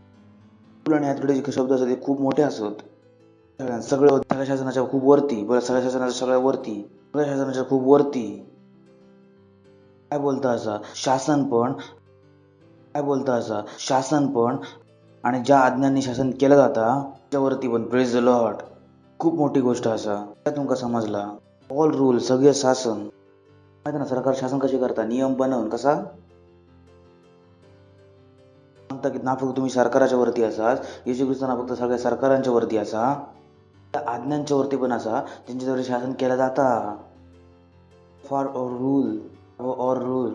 Speaker 1: रूल आणि ॲथॉरिटी जे शब्द असतात ते खूप मोठे असत. सगळ्या शासनाच्या खूप वरती. बरं सगळ्या शासनाच्या सगळ्या वरती. सगळ्या शासनाच्या खूप वरती. काय बोलता असा? शासन पण आणि ज्या आज्ञांनी शासन केलं जाता त्याच्यावरती पण. Praise the Lord. खूप मोठी गोष्ट असा. काय तुमका समजला? ऑल रूल, सगळे शासन. माहिती ना सरकार शासन कसे करता, नियम बनवून कसा सांगता की ना फक्त तुम्ही सरकाराच्या वरती असाच, येशू ख्रिस्ताना फक्त सगळ्या सरकारांच्या वरती असा, त्या आज्ञांच्या वरती पण असा त्यांच्याद्वारे शासन केलं जाता. For or rule, or rule,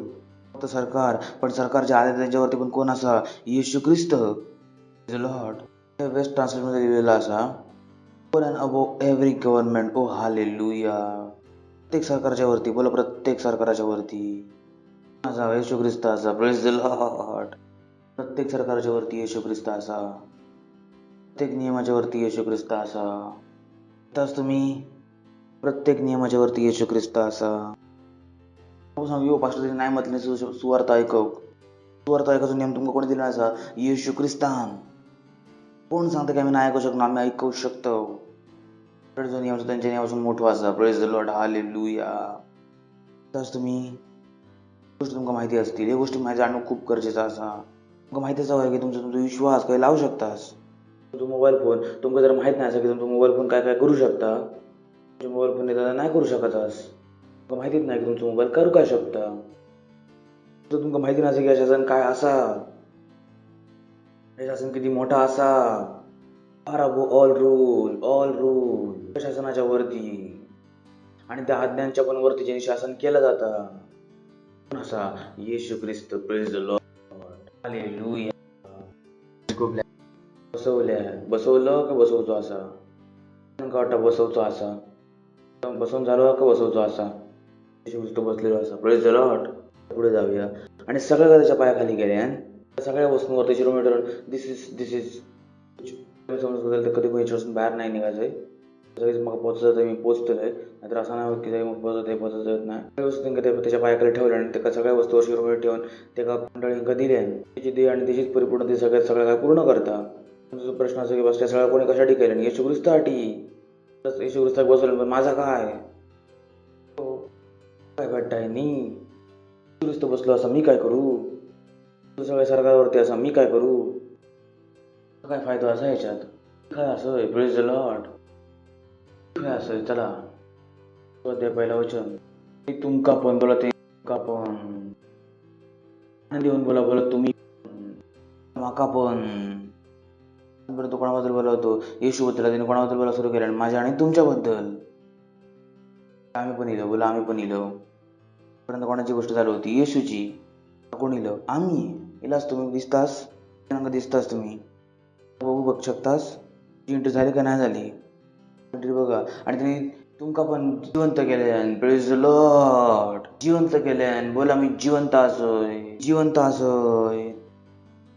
Speaker 1: फक्त सरकार, पण सरकारच्या आज्ञा त्यांच्यावरती पण कोण असा, येशू ख्रिस्त लॉर्ड. वेस्ट ट्रान्सलेटमध्ये लिहिलेला असा, over and above every government, oh hallelujah. प्रत्येक सरकारच्या वरती, बोला प्रत्येक सरकाराच्या वरती असा येशू ख्रिस्त असा. Praise the Lord. प्रत्येक सरकाराच्या वरती येशू ख्रिस्त असा, प्रत्येक नियमाच्या वरती येशू ख्रिस्त असा. त्याच तुम्ही प्रत्येक नियमाच्या वरती येशू ख्रिस्त असा. सांगू पास्टर नाही म्हटले सुवार्थ ऐकव, सुवार्थ ऐकायचा नियम तुमका कोणी दिला असा, येशू ख्रिस्तान. कोण सांगतं की आम्ही नाही ऐकू शकतो, आम्ही ऐकू शकतो. जो नियम त्यांच्या नियमापासून मोठा असा. Praise the Lord, hallelujah. त्याच तुम्ही गोष्टी तुमका माहिती असतील, या गोष्टी माहिती जाणणं खूप गरजेचं असा. तुमका माहितीच हवं की तुमचा विश्वास काही लावू शकतास. तुमचा मोबाईल फोन तुमका जर माहित नाही की तुमचा मोबाईल फोन काय काय करू शकता, तुमच्या मोबाईल फोन नाही करू शकतास. तुमका माहितीच नाही की तुमचा मोबाईल करू काय शकता. तर तुमका माहिती नसेल की शासन काय असा, हे शासन किती मोठा असा. फार अबो ऑल रूल, ऑल रूल, शासनाच्या वरती आणि त्या आज्ञांच्या पण वरती ज्यांनी शासन केलं जातं असा Yeshu Khrist. Praise the Lord, hallelujah. बसवलं का बसवतो असा, का वाटतं बसवतो असा, बसवून झालो का बसवतो असा, येशू ख्रिस्त बसलेलो असा. Praise the Lord. पुढे जाऊया आणि सगळ्या त्याच्या पायाखाली गेल्या, सगळ्या वस्तूंवरती शिरोमीटर. दिस इज समजत कधी कोणी याच्यापासून बाहेर नाही निघायचंय. सगळीच मग पोचत मी पोचतोय, नाहीतर असं नाही होत की मग पोचत येत नाही. सगळ्या वस्तू त्याच्या पायाखाली ठेवल्या आणि त्या सगळ्या वस्तूवर शिरोमीटर ठेवून ते का मंडळी दिल्या, त्याची दे आणि त्याचीच परिपूर्ण ते सगळं काय पूर्ण करता. तुमचा प्रश्न असं की बस त्या सगळ्या कोणी कशासाठी केलं, येशू ख्रिस्तासाठी. येशू ख्रिस्ता बसवलं, पण माझा काय घडताय नी, येशू ख्रिस्त बसलो असं मी काय करू, सगळ्या सरकारवरती असा मी काय करू, काय फायदा असा ह्याच्यात, काय असं. Praise the Lord. काय असं. चला पहिला वचन, तुमका पण बोला, ते तुमका पण देऊन बोला, बोला तुम्ही माका पण. बरं तो कोणाबद्दल बोला होतो, येशू बद्दल. त्याने कोणाबद्दल बोला सुरू केलं, माझ्या आणि तुमच्याबद्दल. आम्ही पण इलो, बोला आम्ही पण इलो. पर्यंत कोणाची गोष्ट चालू होती, येशूची. कोण इलो, आम्ही. इलाच तुम्ही दिसतास, दिसतास तुम्ही बघू बघू शकतास एंट्री झाली का नाही झाली, एंट्री बघा. आणि त्यांनी तुमका पण जिवंत केल्यान. Praise the Lord. जिवंत केल्यान. बोला मी जिवंत असोय, जिवंत असोय,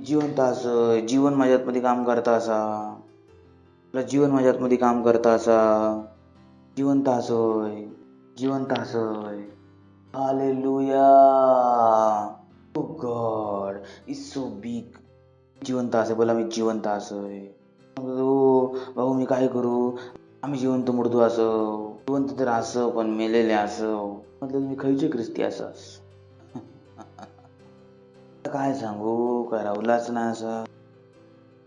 Speaker 1: जिवंत असोय. जीवन माझ्यात मध्ये काम करता असा, जीवन माझ्यात मध्ये काम करता असा. जिवंत असोय, जिवंत असोय. Hallelujah. Oh God is so big. जिवंत असे, बोला मी जिवंत असोय. भाऊ मी काय करू, आम्ही जिवंत मुर्दू असो, जिवंत तर असो पण मेलेले असो. म्हटलं मी खयचे ख्रिस्ती असास. काय सांगू, काय राहुलाच नाही असा.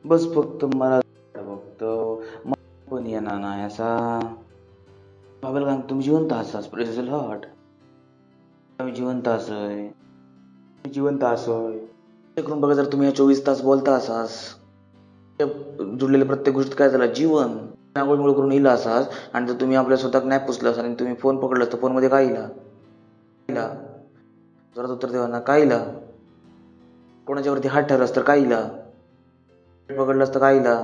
Speaker 1: बस फक्त मला बघतो, मला पण येणार नाही असा. बाबेल का तुम्ही जिवंत असास. Praise the Lord. आम्ही जिवंत असोय, जिवंत असोय. करून बघा, जर तुम्ही 24 तास बोलता असास, जुडलेल्या प्रत्येक गोष्ट काय झाला, जीवन आंघोळ करून इला असास. आणि जर तुम्ही आपल्या स्वतः नाही पुसला असाल आणि तुम्ही फोन पकडला तर फोन मध्ये काय इला, जरा उत्तर देवा काय इला, कोणाच्यावरती हात ठरलास तर काय इला, पकडलास तर काय इला,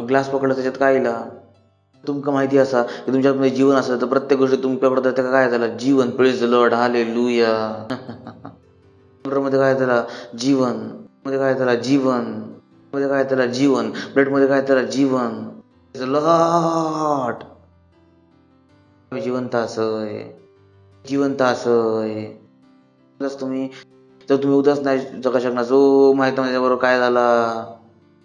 Speaker 1: ग्लास पकडला त्याच्यात काय इला. तुमका माहिती असा की तुमच्यामध्ये जीवन असलं तर प्रत्येक गोष्टी तुम्ही पकडता त्या काय झाला, जीवन. Praise the Lord, hallelujah. मध्ये काय झाला, जीवन. मध्ये काय झाला, जीवन. मध्ये काय झाला, जीवन. ब्रेड मध्ये काय झाला, जीवन. Praise the Lord. जिवंत असोय, जिवंत असोय. तुम्ही तर तुम्ही उदास नाही जगा शकणार. जो माहिती माझ्याबरोबर काय झाला,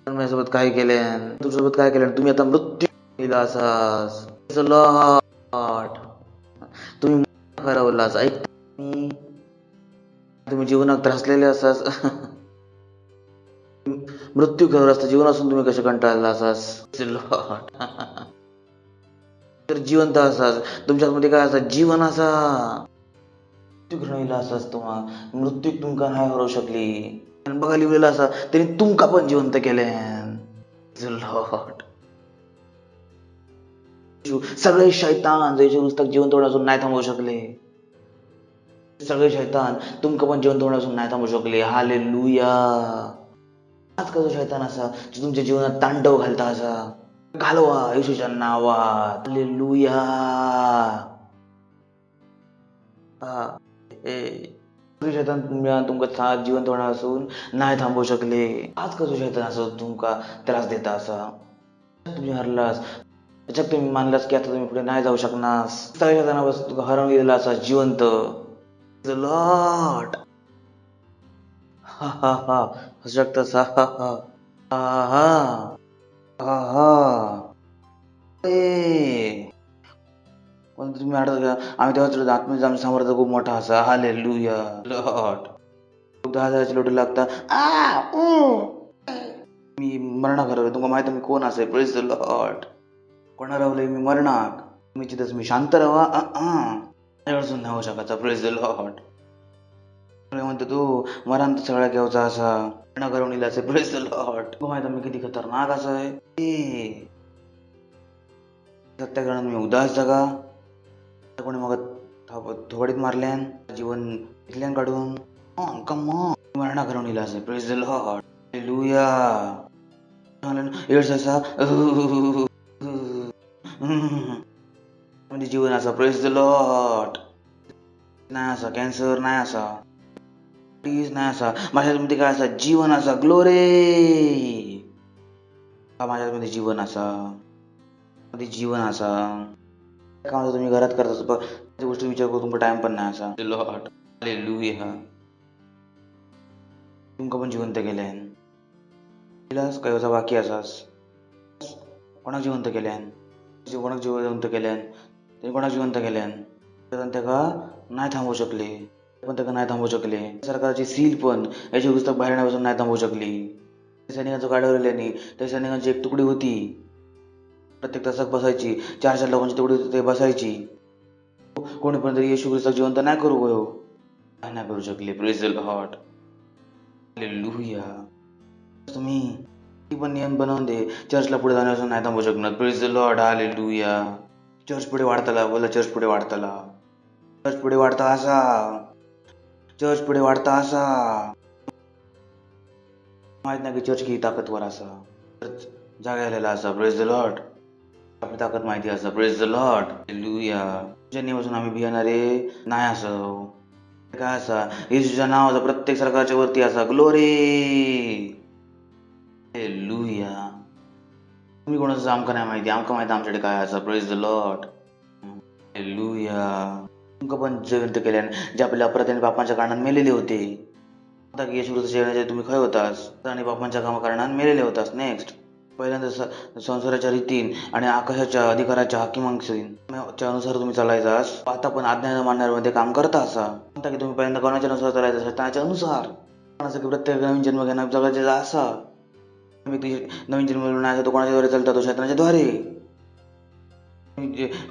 Speaker 1: माझ्यासोबत काय केले, तुझ्यासोबत काय केलं, तुम्ही आता मृत्यू केला असास. लॉर्ड तुम्ही हरवलास. ऐक तुम्ही जीवनात त्रासलेले असास. मृत्यू घडवला असता, जीवन असून तुम्ही कसे कंटाळला असास. लॉर्ड तर जिवंत असाच तुमच्यामध्ये काय असा जीवन असा मृत्यू घडविला असाच तुम्हा मृत्यू तुमका नाही हरवू शकली आणि बघा लिहिलेलं असा त्यांनी तुमका पण जिवंत केले लॉर्ड सगळे शैतान जे पुस्तक जिवंत होण्यापासून नाही थांबवू शकले सगळे शैतान तुमका पण जिवंत होण्यापासून नाही थांबवू शकले हालेलुया आज का जो शैतान असा जो तुमच्या जीवनात तांडव घालता असा घालवा येशूच्या नावात हालेलुया शैतान तुमका जिवंत होणार असून नाही थांबवू शकले आज का जो शैतान असं तुमका त्रास देता असा तुम्ही हरलास त्याच्यात तुम्ही मानलास की आता तुम्ही पुढे नाही जाऊ शकणार सगळ्या शैतानापासून तुमका हरवून गेलेला असा जिवंत लॉर्ड हा हा हा हसू शकतास हा हा हा हा हा हा पण तुम्ही आठवत का आम्ही तेव्हा आत्म्याचा आमच्या सामर्थ्य खूप मोठा असा हालेलुया लॉर्ड 10,000ची लोटी लागता मी मरणा हरवले तुम्हाला माहिती मी कोण असेल प्रेज द लॉर्ड कोण हरवले मी मरणाक मी चितच मी शांत राहा माझ्याकडसून नाही होऊ शकायचा प्रेज द लॉर्ड म्हणतो तू मरण तर सगळ्या घेऊचा असा मरणा करून दिला असेल प्रेज द लॉर्ड माहिती मी किती खतरनाक असं आहे सत्याग्रहण मी उदास जगा कोणी मग थोडीत मारल्यान जीवन घेतल्यान काढून मरणा करून दिला असेल प्रेज द लॉर्ड हालेलुया असा म्हणजे जीवन असा प्रेज द लॉर्ड नाही असा कॅन्सर नाही असा नाही असा माझ्यामध्ये काय असा जीवन असा ग्लोरे माझ्यामध्ये जीवन असा मध्ये जीवन असा का तुम्ही घरात करता त्या गोष्टी विचार करू तुमचा टाइम पण नाही असा लॉर्ड हालेलुया तुमका पण जिवंत केल्यान काय बाकी असाच कोणाक जिवंत केल्यान कोणाक जिवंत केल्यान त्यांनी कोणाक जिवंत केल्यान त्याका नाही थांबवू शकले पण त्याला नाही थांबवू शकले सरकारची सील पण याची पुस्तक बाहेर येण्यापासून नाही थांबवू शकली सैनिकांचं काढवलेल्यानी त्या सैनिकांची एक तुकडी होती प्रत्येक तासात बसायची 4-4 लोकांची तुकडी ते बसायची कोणी पण तरी येशू ख्रिस्त जिवंत नाही करू गयो नाही करू शकले प्रेज द लॉर्ड हालेलुया तुम्ही ती पण नियम बनवून दे चर्चला पुढे जाण्यापासून नाही थांबवू शकणार praise the Lord hallelujah church पुढे वाढताला बोला चर्च पुढे वाढताला चर्च पुढे वाढता असा चर्च पुढे वाढता असा माहित नाही की चर्च किती ताकदवर असा चर्च जागायला असा प्रेज द लॉर्ड आपली ताकद माहिती असा प्रेज द लॉर्ड हालेलुया ज्यांनीपासून आम्ही भियाणारे नाही असं काय असा येशूच्या नावाचा प्रत्येक सरकारच्या वरती असा ग्लोरी हालेलुया तुम्ही कोणाचं आमका नाही माहिती आमका माहिती आमच्याकडे काय असा प्रेज द लॉर्ड हालेलुया तुमका पण जिवंत केल्यान जे आपल्या अपराध पापांच्या कारणात मेलेले होते आता की येशू ख्रिस्ताच्या तुम्ही खय होतास आणि पापांच्या कामा कारणात मेलेले होतास नेक्स्ट पहिल्यांदा संसाराच्या रीतीन आणि आकाशाच्या अधिकाराच्या हाकिमांच्या अनुसार तुम्ही चालायचास आता पण आज्ञा मानणाऱ्यामध्ये काम करता असा आता की तुम्ही पहिल्यांदा कोणाच्या अनुसार चालायचं त्याच्या अनुसार कोणाचं की प्रत्येक नवीन जन्म घेणं जगायचा असा नवीन जन्म नाही तो कोणाच्याद्वारे चालता तो शैतानाच्या द्वारे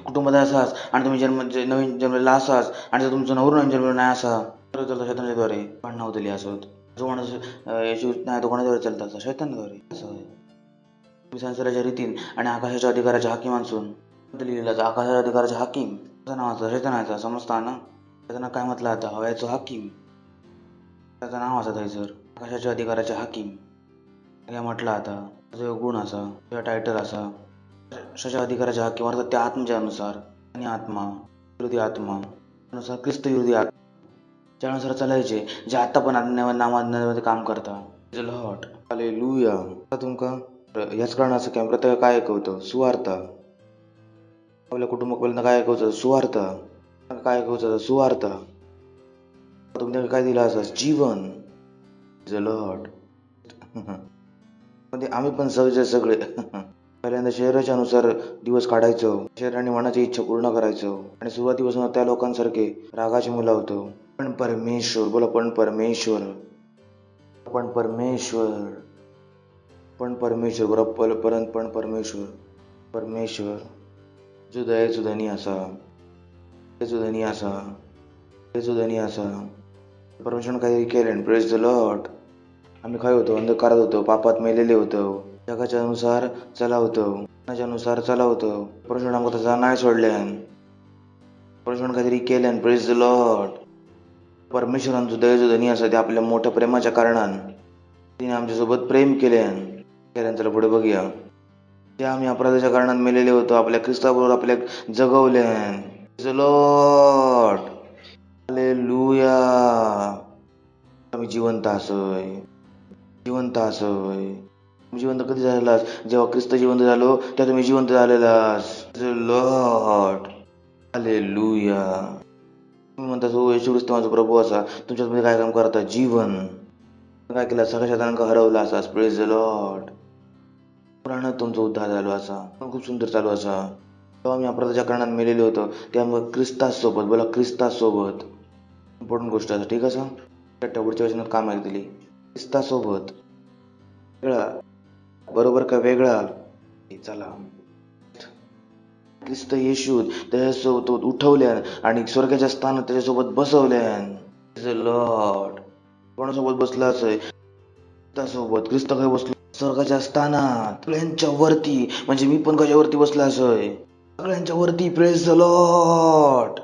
Speaker 1: कुटुंबात असाच आणि तुम्ही नवीन जन्मलेला असाच आणि जर तुमचं नवरून नवीन जन्मलेला नाही असा तर चालता शैतानाच्या द्वारे भांडणं होतली असत जो माणूस येशू नाही तो कोणाद्वारे चालता असा शैतानाद्वारे असं तुम्ही संसाराच्या रीतीन आणि आकाशाच्या अधिकाराच्या हाकिमांसून लिहिलेला आकाशाच्या अधिकाराच्या हाकीम त्याचं नाव असं शैतानाचा समजता ना त्याचं नाव काय म्हटलं आता हव्याचं हाकीम त्याचं नाव असं थायसर आकाशाच्या अधिकाराच्या हाकीम हे म्हटलं आता त्याचा गुण असा किंवा टायटल असा कशाच्या अधिकाराच्या हाकीम अर्थात त्या आत्म्याच्या अनुसार आणि आत्मा विरोधी आत्मा अनुसार ख्रिस्त विरोधी आत्मा त्यानुसार चालायचे जे आता पण नामामध्ये काम करतात लॉर्ड हालेलुया तुमका याच कारणाचं काय प्रत्येक काय ऐकवतं सुवार्ता आपल्या कुटुंबापर्यंत काय ऐकवतं सुवार्ता काय ऐकवतं सुवार्ता तुमच्या काय दिलं असं जीवन लॉर्ड म्हणजे आम्ही पण सगळे पहिल्यांदा शरीराच्या अनुसार दिवस काढायचो शरीर आणि मनाची इच्छा पूर्ण करायचो आणि सुरुवातीपासून त्या लोकांसारखे रागाची मुलं होतो पण परमेश्वर बोला पण परमेश्वर परमेश्वर बरोबर पण परमेश्वर जो दयेचो धनी आसा, दयेचो धनी आसा, दयेचो धनी आसा. परमेश्वरान काहीतरी केलें. Praise the Lord. आम्ही काय होतो? अंधकारात होतो, पापात मेलेले होतो, जगाच्या अनुसार चला होतो, नुसार चला होतो. परमेश्वरान आमकां तसा नाही सोडल्यान. परमेश्वरान काहीतरी केल्यान. Praise the Lord. परमेश्वरांचो दयेचो धनी आसा ते आपल्या मोठ्या प्रेमाच्या कारणान तिने आमच्यासोबत प्रेम केल्यान. चला पुढे बघूया. ते आम्ही अपराधाच्या कारणान मेलेले होतो, आपल्या ख्रिस्ताबरोबर आपल्याक जगवल्यान. Praise the Lord. हालेलुया. आम्ही जिवंत आसय, जिवंत आसय. जिवंत कधी झालेलास? जेव्हा ख्रिस्त जिवंत झालो तेव्हा तुम्ही जिवंत झालेलास. Praise the Lord. हालेलुया. तुम्ही म्हणता हो येशू ख्रिस्त माझा प्रभू असा, तुमच्यामध्ये काय काम करता? जीवन. काय केलं? सगळ्या शैतानांका हरवला असास. Praise the Lord. पुराणात तुमचा उद्धार झालो असा, खूप सुंदर चालू असा. तेव्हा आम्ही अपराधाच्या कारणात मेलेले होतो, त्यामुळे ख्रिस्तासोबत, बोला ख्रिस्तासोबत. इम्पॉर्टंट गोष्ट आहे, ठीक आहे. त्या पुढच्या वचनात काम आहे दिली. ख्रिस्तासोबत वेगळा बरोबर का वेगळा? चला, ख्रिस्त येशू त्याच्यासोबत उठवल्यान आणि स्वर्गाच्या स्थानात त्याच्यासोबत बसवल्यान. लॉर्ड. कोणासोबत बसला असेल? ख्रिस्तासोबत. ख्रिस्त काय बसलो? स्वर्गाच्या स्थानात, सगळ्यांच्या वरती. म्हणजे मी पण कशावरती बसला असेल? सगळ्यांच्या वरती. Praise the Lord.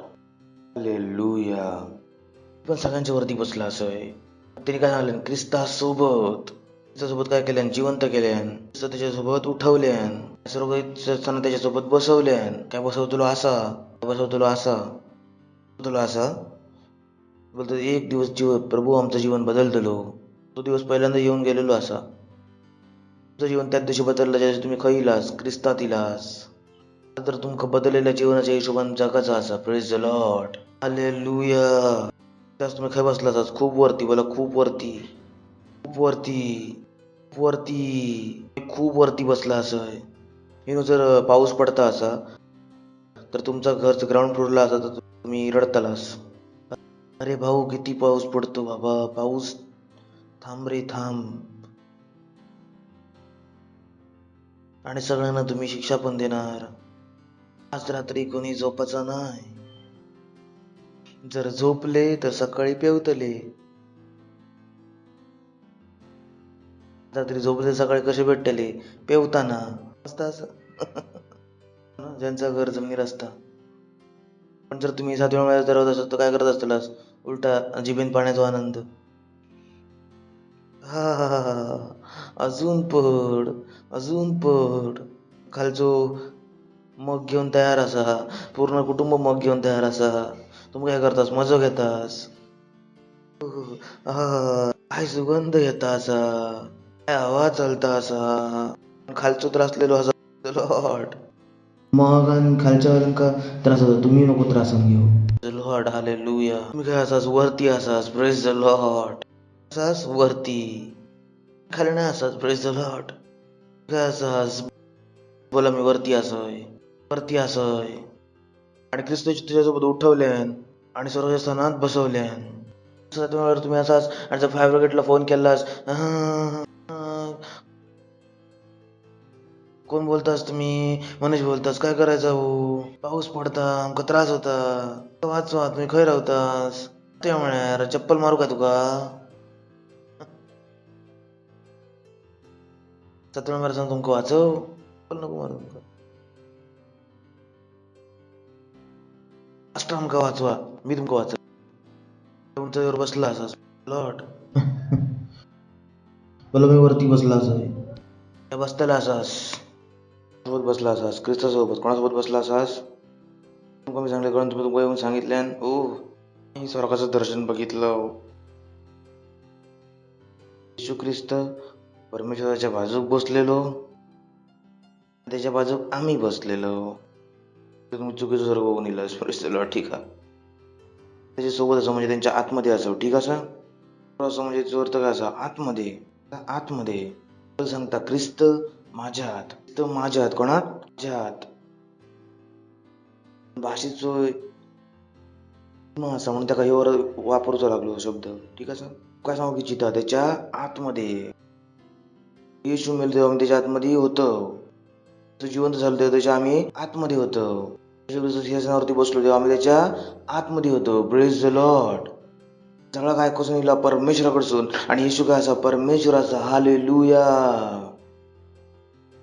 Speaker 1: हालेलुया. पण सगळ्यांच्या वरती बसला असेल. तरी काय झालं? ख्रिस्तासोबत. त्याच्यासोबत काय केल्यान? जिवंत केल्यान. त्याच्यासोबत उठवल्यान. सर्व त्याच्यासोबत बसवल्यान. काय बसवतो? असा बसवतो, असा बसवतो, असा बोलतो. एक दिवस प्रभू आमचं जीवन बदलतलो. तो दिवस पहिल्यांदा येऊन गेलेलो असा. तुमचं जीवन त्याच दिवशी बदललं ज्याच्या तुम्ही खैलास, ख्रिस्तात इलास. तर तुमका बदललेल्या जीवनाच्या हिशोबाने जगाचा असा. Praise the Lord. हालेलुया. त्याच तुम्ही खै बसला असाच? खूप वरती. बोला खूप वरती, खूप वरती, खूप वरती, खूप वरती बसला असं. जर पाऊस पडता असा तर तुमचा घरचं ग्राउंड फ्लोअरला असा तर तुम्ही रडतालास. अरे भाऊ किती पाऊस पडतो बाबा, पाऊस थांब रे थांब. आणि सगळ्यांना तुम्ही शिक्षा पण देणार. आज रात्री कोणी झोपायचा नाही. जर झोपले तर सकाळी पेवतले. रात्री झोपले सकाळी कसे भेटले? पेवताना. असतं असं. ज्यांचं घर जमिनीवर असतं. पण जर तुम्ही 7 वेळा जर होत असाल तर काय करत असतालास? उलटा जिभेन पाण्याचा आनंद. हा हा हा हा, अजून पड, अजून पड. खालचो मग घेऊन तयार असा, पूर्ण कुटुंब मग घेऊन तयार असा. तुम्ही काय करतास? मजा घेतास. काय सुगंध येता असा, काय आवाज चालता असा. खालचो त्रासलेलो असा. लॉर्ड. मग खालच्या वाल्यांका त्रास होता, तुम्ही नको त्रासान घेऊ. लॉर्ड. हालेलुया. तुम्ही काय असास? वरती असास. Praise the Lord. असास वरती, खाली नाही असास. Praise the Lord. काय असास? बोला मी वरती असोय, वरती असोय. आणि ख्रिस्त तुझ्यासोबत उठवल्यान आणि सर्व स्थानात बसवल्यान. तुम्ही असाच आणि जर फायर ब्रिगेडला फोन केलास, कोण बोलतास तुम्ही? मनीष बोलतास. काय करायचं हो? पाऊस पडता, आमका त्रास होता. वाचवा, तुम्ही खय राहतास? ते म्हणा चप्पल मारू का तुका? 7 वेळा सांग तुमका वाचव. चप्पल नको मारू तुमका. अष्ट आमका वाचवा, मी तुमका वाचव. तुमच्यावर बसला असास. लॉर्ड. बोला मी वरती बसला असाय. बसताला असास, सोबत बसला असास. ख्रिस्तासोबत. कोणासोबत बसला असास? तुमका मी सांगले कारण तुम्ही तुमका येऊन सांगितल्यान. ओ मी स्वर्गाचं दर्शन बघितलं. येशू ख्रिस्त परमेश्वराच्या बाजूक बसलेलो, त्याच्या बाजूक आम्ही बसलेलो. तुम्ही चुकीचं सर्व बघून इलास. ठीक आहे. त्याच्या सोबत असं म्हणजे त्यांच्या आतमध्ये असं. ठीक आहे. असं म्हणजे जोर तर असं आतमध्ये, आतमध्ये सांगता ख्रिस्त माझ्यात, ख्रिस्त माझ्यात. कोणात? माझ्यात. भाषेचो असं म्हणून त्या एवढं वापरतो लागलो शब्द. ठीक आहे. काय सांगू की चिता त्याच्या आतमध्ये. येशू मेल तेव्हा त्याच्या आतमध्ये होतं. तो जिवंत झालं तेव्हा त्याच्या आम्ही आतमध्ये होतो. येशू ख्रिस्त सिंहासनावरती बसलो तेव्हा आम्ही त्याच्या आतमध्ये होतो. Praise the Lord. सगळा काय कसून येईल परमेश्वराकडसून आणि येशू काय असा परमेश्वराचा. Hallelujah,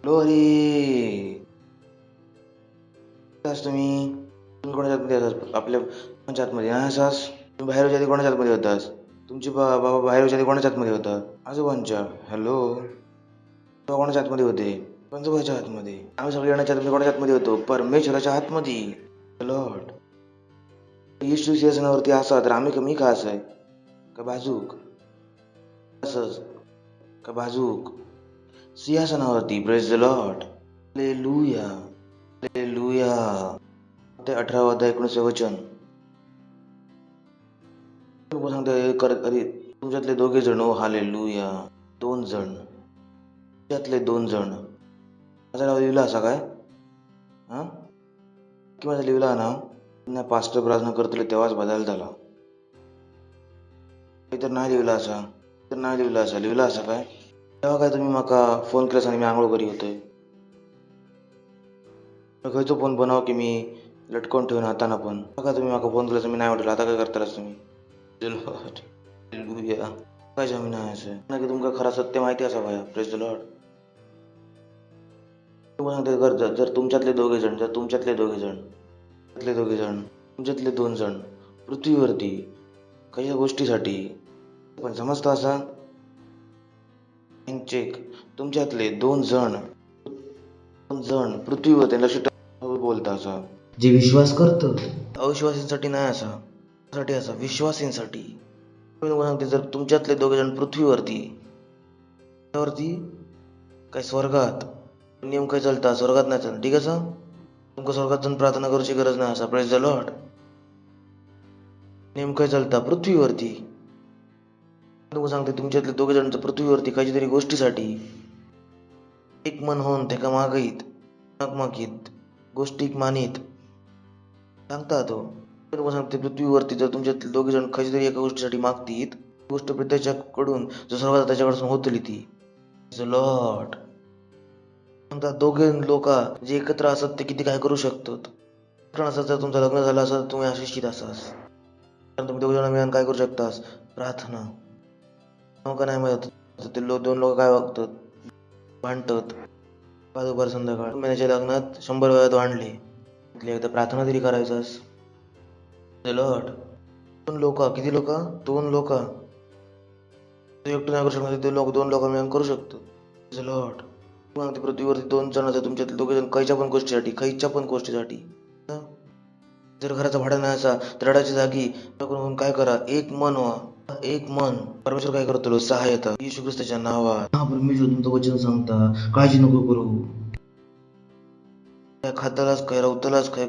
Speaker 1: glory. तुम्ही कोणाच्या आतमध्ये होतास? आपल्या कोणाच्या आतमध्ये नाही असास? तुम्ही बाहेर आधी कोणाच्या आतमध्ये होतास? तुमचे बाबा बाहेर आधी कोणाच्या आतमध्ये होतात? आजोबांच्या. हॅलो, तेव्हा कोणाच्या आतमध्ये होते? पंजोबाच्या आतमध्ये. आम्ही सगळे येण्याच्या आतमध्ये कोणाच्या आतमध्ये होतो? परमेश्वराच्या आतमध्ये. लॉर्ड. येशू सिंहासनावरती असा तर आम्ही कमी का असाय का बाजूक? असंच का बाजूक सिंहासनावरती. Praise the Lord. Hallelujah, hallelujah. ते 18 अध्याय 19 वचन सांगते अरे तुमच्यातले दोघे जण. ओ हालेलुया. 2 जण. तुमच्यातले 2 जण. माझा नाव लिहिला असा काय? हा, की माझा लिहिला ना पास्टर प्रार्थना करतले तेव्हाच बदल झाला. तर नाही लिहिला असा, तर नाही लिहिला असा. लिहिला असा काय? तेव्हा काय तुम्ही माका फोन केलास आणि मी आंघोळ करी होतोय. खयचो फोन बनव की मी लटकवून ठेवून हाताना पण. बघा तुम्ही माका फोन केला मी नाही म्हटलं. आता काय करतालास तुम्ही? हालेलुया. काय जमीन आहे असं नाही की तुमका खरा सत्य माहिती असा भाया. Praise the Lord. जर तुमच्यातले दोघे जण, तुमच्यातले 2 जण पृथ्वीवरती काही गोष्टीसाठी पण समजतं असा चेक. तुमच्यातले 2 जण पृथ्वीवरती लक्ष बोलता असा जे विश्वास करतं. अविश्वासींसाठी नाही असा, साठी असा विश्वासींसाठी. जर तुमच्यातले 2 जण पृथ्वीवरती काय स्वर्गात नियम काय चालता? स्वर्गात नाही चालत. ठीक आहे. तुमका स्वर्गात जाऊन प्रार्थना करूची गरज नाही असा. Praise the Lord. नियम काय चालता? पृथ्वीवरती. तुम्ही सांगते तुमच्यातले 2 जण पृथ्वीवरती काहीतरी तरी गोष्टीसाठी एक मन होऊन त्याका मागीत गोष्टी मानित सांगता तो. तुम्ही सांगते पृथ्वीवरती जर तुमच्यातले 2 जण काहीतरी एका गोष्टीसाठी मागतील, गोष्ट त्याच्याकडून जो स्वर्गात त्याच्याकडून होतली ती. लॉर्ड. म्हणतात 2 लोक जे एकत्र असतात ते किती काय करू शकतात. जर तुमचं लग्न झालं असं तुम्ही अशिक्षित असास तर तुम्ही 2 जण मिळून काय करू शकतास? प्रार्थना. का नाही मिळत ते 2 लोक काय वागतात? भांडतात. दुपार संध्याकाळ. महिन्याच्या लग्नात 100 वेळा भांडले. एकदा प्रार्थना तरी करायचास. लॉर्ड. 2 लोक. किती लोक? 2 लोक. तू एकटं नाही करू शकणार. 2 लोक मिळून करू शकतो. लॉर्ड. ते पृथ्वीवरती 2 जण असतात तुमच्यातले 2 जण खयच्या पण गोष्टीसाठी. जर घराचं भाडं नाही असा तर रडाच्या जागी काय करा? एक मन व्हा. एक मन. परमेश्वर काय करतो? सहाय्यता. येशू ख्रिस्ताच्या नावात. हा परमेश्वर तुमचं वचन सांगता. काळजी नको करू. काय खातालास, काय रवतलास, काय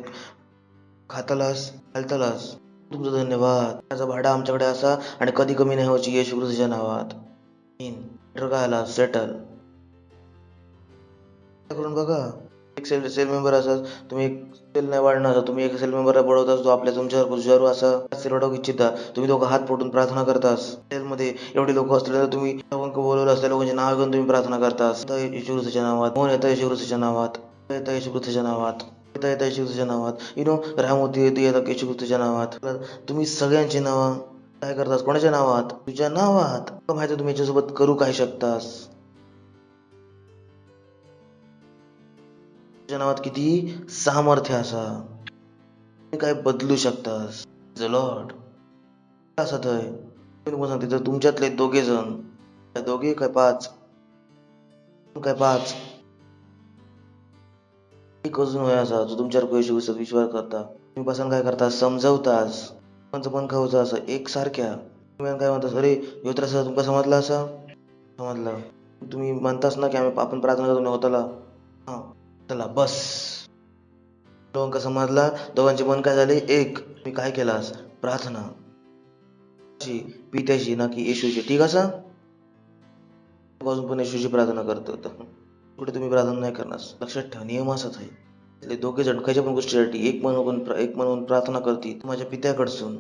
Speaker 1: खातालास, घालतालास. तुमचं धन्यवाद. त्याचा भाडा आमच्याकडे असा आणि कधी कमी नाही व्हायची. येशू ख्रिस्ताच्या नावात. काय आला? सेटल करून बघा. एक सेल मेंबर असाल तुम्ही. एक सेल नाही वाढणार. तुम्ही एक सेल मेंबरला पळवतास जो तुमच्यावर जुझारू असा सेल वाढवू इच्छिता. तुम्ही 2 हात पोटून प्रार्थना करतास. सेलमध्ये एवढे लोक असले तर तुम्ही बोलवलं असल्या लोकांचे नाव घेऊन तुम्ही प्रार्थना करतास. येशू ख्रिस्ताच्या नावात. कोण येतं? येशू ख्रिस्ताच्या नावात. येतं येशू ख्रिस्ताच्या नावात. येतं येशू ख्रिस्ताच्या नावात. राहमोती येतं येशू ख्रिस्ताच्या नावात. तुम्ही सगळ्यांची नावं काय करतास? कोणाच्या नावात? तुझ्या नावात. माहिती तुम्ही याच्यासोबत करू काय शकतास? तुझ्या नावात किती सामर्थ्य असा. तुम्ही काय बदलू शकतास. लॉर्ड. असं तुम्ही सांगते जर तुमच्यातले 2 जण 2 काय 5 एक अजून होय असा जो तुमच्यावर विश्वास करता. तुम्ही पासून काय करता? समजवतास. तुमचं मन खाऊचा असं एकसारख्या. तुम्ही काय म्हणतास? अरे ह्यो त्रास तुमका समजला असा? समजला. तुम्ही म्हणतास ना की आपण प्रार्थना करून होताला. हा चला बस. दोघांका समजला. दोघांचे मन काय झाले? एक. मी काय केलास? प्रार्थना. पित्याशी ना की येशूची. ठीक असा? अजून पण येशूची प्रार्थना करतो. कुठे तुम्ही प्रार्थना नाही करणार. लक्षात ठेवा. नियम असाच आहे. 2 जण खायच्या पण गोष्टीसाठी एक म्हणून प्रार्थना करतील माझ्या पित्याकडसून.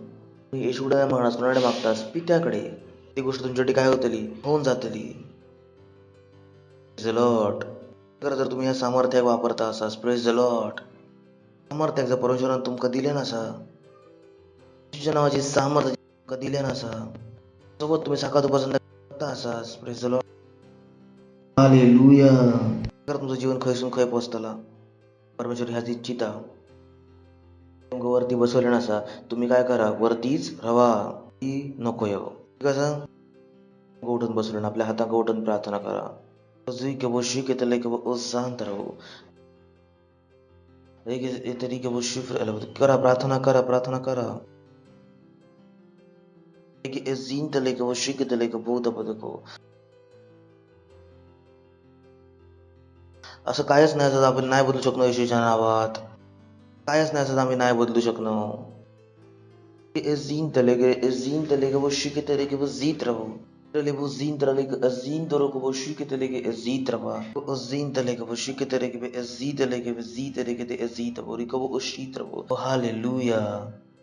Speaker 1: येशूकडे नाही मागणार. कोणाकडे मागतास? पित्याकडे. ती गोष्ट तुमच्यासाठी काय होतली? होऊन जातली. लॉर्ड. जर तुम्ही या सामर्थ्य वापरता असाच. Praise the Lord. सामर्थ्याचं परमेश्वरान तुमका दिलें आसा. तुझ्या नावाची सामर्थ्य तुमका दिलें आसा. सोबत तुम्ही सकाळ दुपारसून करता आसास. Praise the Lord. हालेलुया. तर तुमचं जीवन खंयसून खंय पोचतला. परमेश्वर ह्याच इच्छिता. तुमका वरती बसवले नसा. तुम्ही काय करा, वरतीच रवा. ती नको येऊ. कसं उठून बसवलं आपल्या हातांक उठून प्रार्थना करा. के वो शिक तले के वो शांत रहो. तरी के वो शिफ्र करा, प्रार्थना करा, प्रार्थना करा. की जीन तले के वो शिक तले के बहुत पदको. असं कायच नाही असं आपण नाही बदलू शकलो येशूच्या नावात. कायच नाही असं आम्ही नाही बदलू शकलो. जीन तले के वो शिक तले के वो जीत रहो. तले वो जीन तले के जीन तरो को वो शिक तले के जीत रहा. वो जीन तले के वो शिक तले के जीत तले के जीत तले के जीत वो रिको वो शीत रहो. हालेलुया.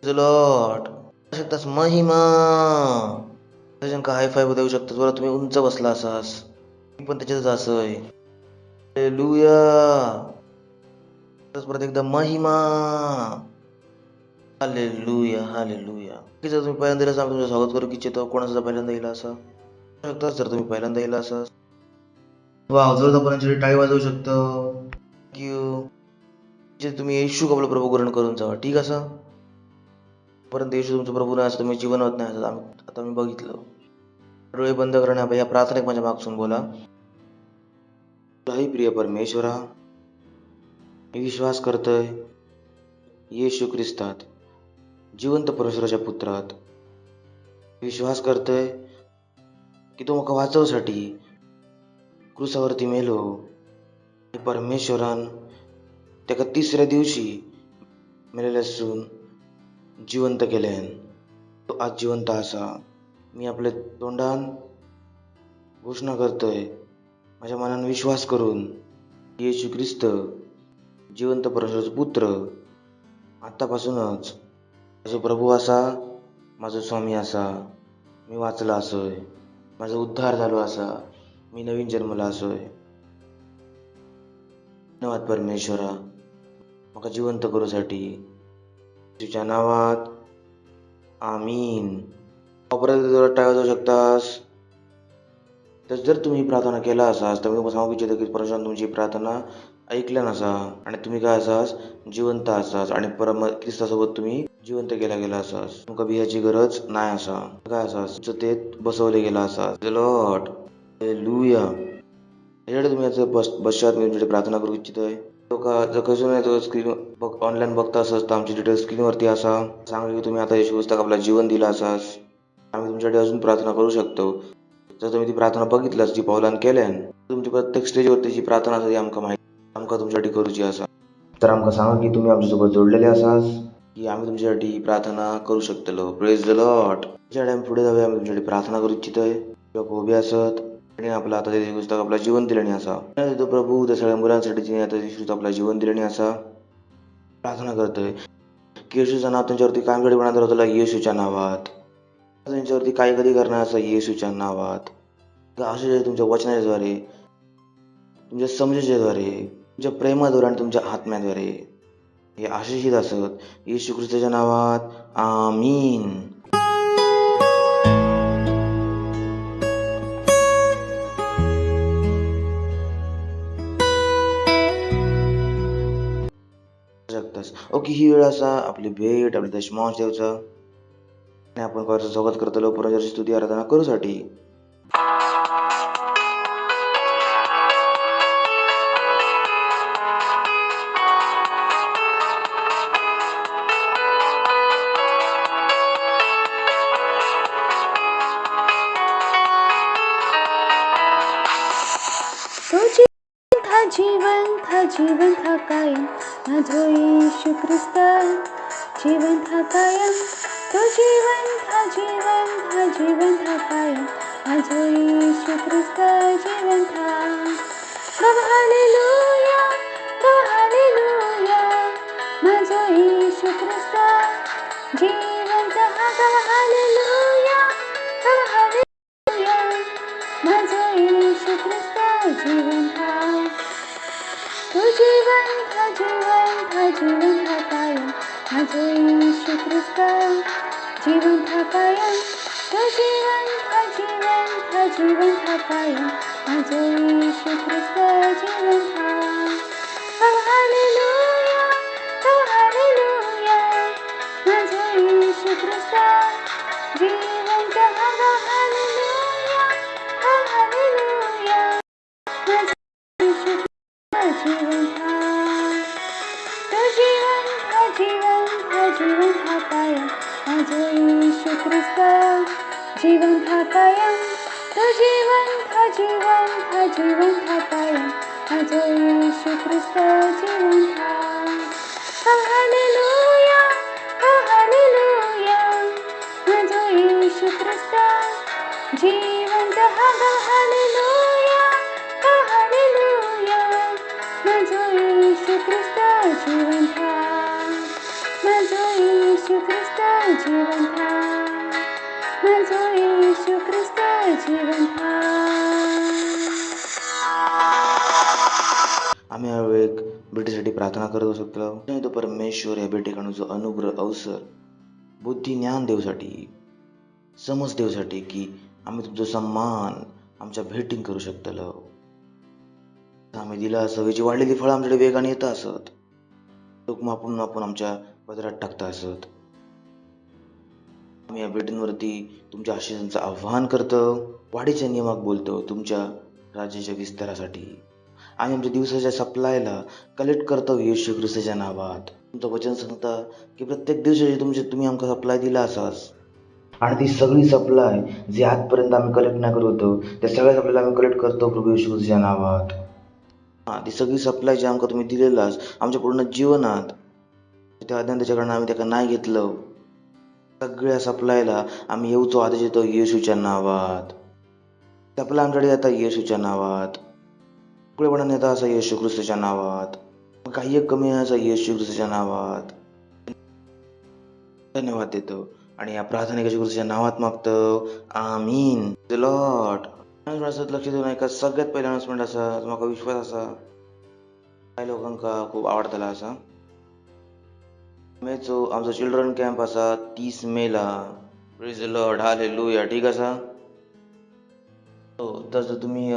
Speaker 1: The Lord. शकतास महिमा. त्याच्यानंतर हाय फाय देऊ शकतात. बरं तुम्ही उंच बसला असास. मी पण त्याच्यातच असय. हालेलुया. परत एकदा महिमा. हालेलुया. हालेलुया. की जर तुम्ही पहिल्यांदा येईल तुमचं स्वागत करू इच्छितो. कोणाचा पहिल्यांदा येईल असा शकता. जर तुम्ही पहिल्यांदा येईल असं वाव जोरदारपणे टाळी वाजवू शकतो. थँक्यू. जे तुम्ही येशू आपलं प्रभू ग्रहण करून जावा. ठीक असं परंतु येशू तुमचं प्रभू नाही असं तुम्ही जीवनात नाही असं आता मी बघितलं. डोळे बंद करणे या प्रार्थनेक माझ्या मागसून बोला. काही प्रिय परमेश्वरा, मी विश्वास करतोय येशू ख्रिस्तात जिवंत परमेश्वराच्या पुत्रात. विश्वास करतोय की तो म्हाका वाचवसाठी क्रुसावरती मेलो. परमेश्वरान त्याका तिसऱ्या दिवशी मेलेल्यासून जिवंत केल्यान. तो आज जिवंत असा. मी आपल्या तोंडान घोषणा करतोय, माझ्या मनान विश्वास करून येशू ख्रिस्त जिवंत परमेश्वराचा पुत्र आतापासूनच माझो प्रभू असा, माझो स्वामी असा. मी वाचला असोय, माझा उद्धार झालो असा, मी नवीन जन्मला असोय. धन्यवाद परमेश्वरा म्हाका जिवंत करूसाठी. तुझ्या नावात आमीन. ऑपरेटर टाळा जाऊ शकतास. तर जर तुम्ही प्रार्थना केला असास तर मी तुम्हाला सांगू इच्छितो की परमेश्वरान तुमची प्रार्थना ऐकल्या नसा आणि तुम्ही काय असास जिवंत असास आणि ख्रिस्तासोबत तुम्ही जिवंत केला गेला असास. तुमका बियाची गरज नाही असा. काय असास ते बसवले गेला असास. Lord hallelujah. याच्याकडे तुम्ही याचं पश्चात मी तुमच्याकडे प्रार्थना करू इच्छितोय. जर कसं नाही तो स्क्रीन ऑनलाईन बघता असास तर आमची डिटेल्स स्क्रीनवरती असा. सांगा की तुम्ही आता येशू पुस्तक आपला जीवन दिला असास. आम्ही तुमच्याकडे अजून प्रार्थना करू शकतो. जर तुम्ही ती प्रार्थना बघितलास जी पावलान केल्यान तुमची प्रत्येक स्टेजवरती जी प्रार्थना असते ती आमका माहिती आमका तुमच्यासाठी करूची असा. तर आमका सांगा की तुम्ही आमच्यासोबत जोडलेले असास की आम्ही तुमच्यासाठी प्रार्थना करू शकतलो. Praise the Lord. ज्या टाइम पुढे जाऊया आम्ही तुमच्यासाठी प्रार्थना करू इच्छितोय. किंवा उभे असत आणि आपला आता ते पुस्तक आपला जीवन दिल्याने असा. तो प्रभू त्या सगळ्या मुलांसाठी जिने आता येशूचं आपला जीवन दिल्याने असा प्रार्थना करतोय की येशूचं नाव त्यांच्यावरती कायमसाठी बनवणार होतं येशूच्या नावात. त्यांच्यावरती काय कधी करणार असं येशूच्या नावात. असे तुमच्या वचनाद्वारे, तुमच्या समजुतीद्वारे, तुमच्या प्रेमाद्वारे आणि तुमच्या आत्म्याद्वारे हे आशिषित असत येशू ख्रिस्ताच्या नावात. आमीन. ओके, ही वेळ असा आपली भेट आपली दशमांश देवचा आणि आपण परत स्वागत करतलो परमेश्वराची स्तुती आराधना करूसाठी.
Speaker 6: जीवन था कायम माझो येशू ख्रिस्त जीवन था कायम. तो जीवन था कायम माझो येशू ख्रिस्त जीवन था. गव हालेलुया माझो येशू ख्रिस्त जीवन था. गव हालेलुया माझो येशू ख्रिस्त जीवन था. तो जीवन था माझो येशू ख्रिस्त जिवंत हा कायम तो जिवंत हा जिवंत हा जिवंत हा कायम माझो येशू ख्रिस्त जिवंत हा हालेलुया हालेलुया माझो येशू ख्रिस्त जिवंत हा हालेलुया हालेलुया माझो येशू ख्रिस्त जिवंत तो जिवंत हा जिवंत हा जिवंत हा कायम माझो येशू ख्रिस्त जिवंत हा कायम तो जिवंत हा जिवंत हा जिवंत हा कायम माझो येशू ख्रिस्त जिवंत हालेलुया हालेलुया माझो येशू ख्रिस्त जिवंत हा हालेलुया हालेलुया माझो येशू ख्रिस्त जिवंत माझो येशू ख्रिस्त जिवंत माझो येशू ख्रिस्त जिवंत
Speaker 1: आम्ही यावेळी एक भेटीसाठी प्रार्थना करत शकतो. आणि तो परमेश्वर या भेटीकडून जो अनुग्रह अवसर बुद्धी ज्ञान देऊसाठी समज देऊसाठी की आम्ही तुमचा सन्मान आमच्या भेटीन करू शकतलो. आम्ही दिला असं वाढलेली फळं आमच्याकडे वेगाने येत असत. लोक मापून मापून आमच्या पदरात टाकता असत. आम्ही या भेटींवरती तुमच्या आशिषांचं आव्हान करतो. वाढीच्या नियमात बोलतो तुमच्या राज्याच्या विस्तारासाठी. आणि आमच्या दिवसाच्या सप्लायला कलेक्ट करतो येशू ख्रिस्ताच्या नावात. तुमचं वचन सांगता की प्रत्येक दिवसाची तुम्ही आमका सप्लाय दिला असाच. आणि ती सगळी सप्लाय जी आजपर्यंत आम्ही कलेक्ट नाही करत होतो त्या सगळ्या सप्लाय आम्ही कलेक्ट करतो प्रभू येशू ख्रिस्ताच्या नावात. ती सगळी सप्लाय जी आमका तुम्ही दिलेलास आमच्या पूर्ण जीवनात त्या अज्ञानाच्याकडनं आम्ही त्याला नाही घेतलं. सगळ्या सप्लायला आम्ही येऊचो आदेश येतो येशूच्या नावात. सप्लाय आमच्याकडे येतात येशूच्या नावात. मोकळेपणाने येतात असं येशू ख्रिस्ताच्या नावात. काही एक कमी असं येशू ख्रिस्ताच्या नावात. धन्यवाद देतो आणि या प्रार्थना येशू ख्रिस्ताच्या नावात मागतो. आमीन. लॉर्ड लक्ष देऊन ऐका. सगळ्यात पहिला अनाउन्समेंट असा म्हाका विश्वास असा काही लोकांका खूप आवडतला असा. आमचो चिल्ड्रन कॅम्प असा 30 मेला. Praise the Lord hallelujah. ठीक असा. हो तर जर तुम्ही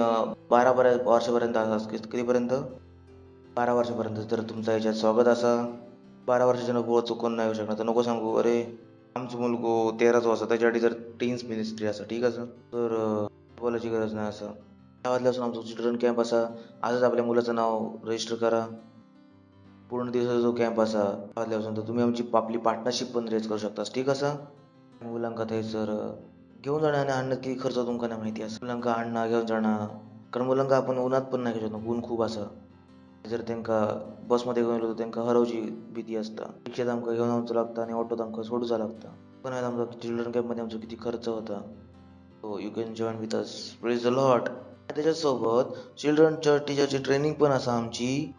Speaker 1: 12 वर्षापर्यंत असा कितीपर्यंत 12 वर्षापर्यंत तर तुमचा याच्यात स्वागत असा. 12 वर्षाच्या नको चुकून नाही येऊ शकणार तर नको सांगू अरे आमचं मुलगो 13 असा त्याच्यासाठी जर टीन्स मिनिस्ट्री असा. ठीक असं तर बोलायची गरज नाही असं. गावातल्यापासून आमचा चिल्ड्रन कॅम्प असा. आजच आपल्या मुलाचं नाव रजिस्टर करा. पूर्ण दिवसाचा जो कॅम्प असा गावातल्यापासून तर तुम्ही आपली पार्टनरशिप पण रेज करू शकता. ठीक असा. मुलांका थंयसर घेऊन जाणं आणि आणणं किती खर्च तुमका नाही माहिती असं. मुलांका आणणं घेऊन जाणं कारण मुलांका आपण उन्हात पण नाही घेऊ शकतो. ऊन खूप असं. जर त्यांका बसमध्ये घेऊन गेलो तर त्यांका हरवची भीती असता. रिक्षात आमका घेऊन जाऊचं लागतं आणि ऑटोत आमका सोडूचा लागतं. पण आमचा चिल्ड्रन कॅम्पमध्ये आमचा किती खर्च होता. So you can join with us. Praise the Lord. त्याच्यासोबत चिल्ड्रन चर्च टीचरची ट्रेनिंग पण असा आमची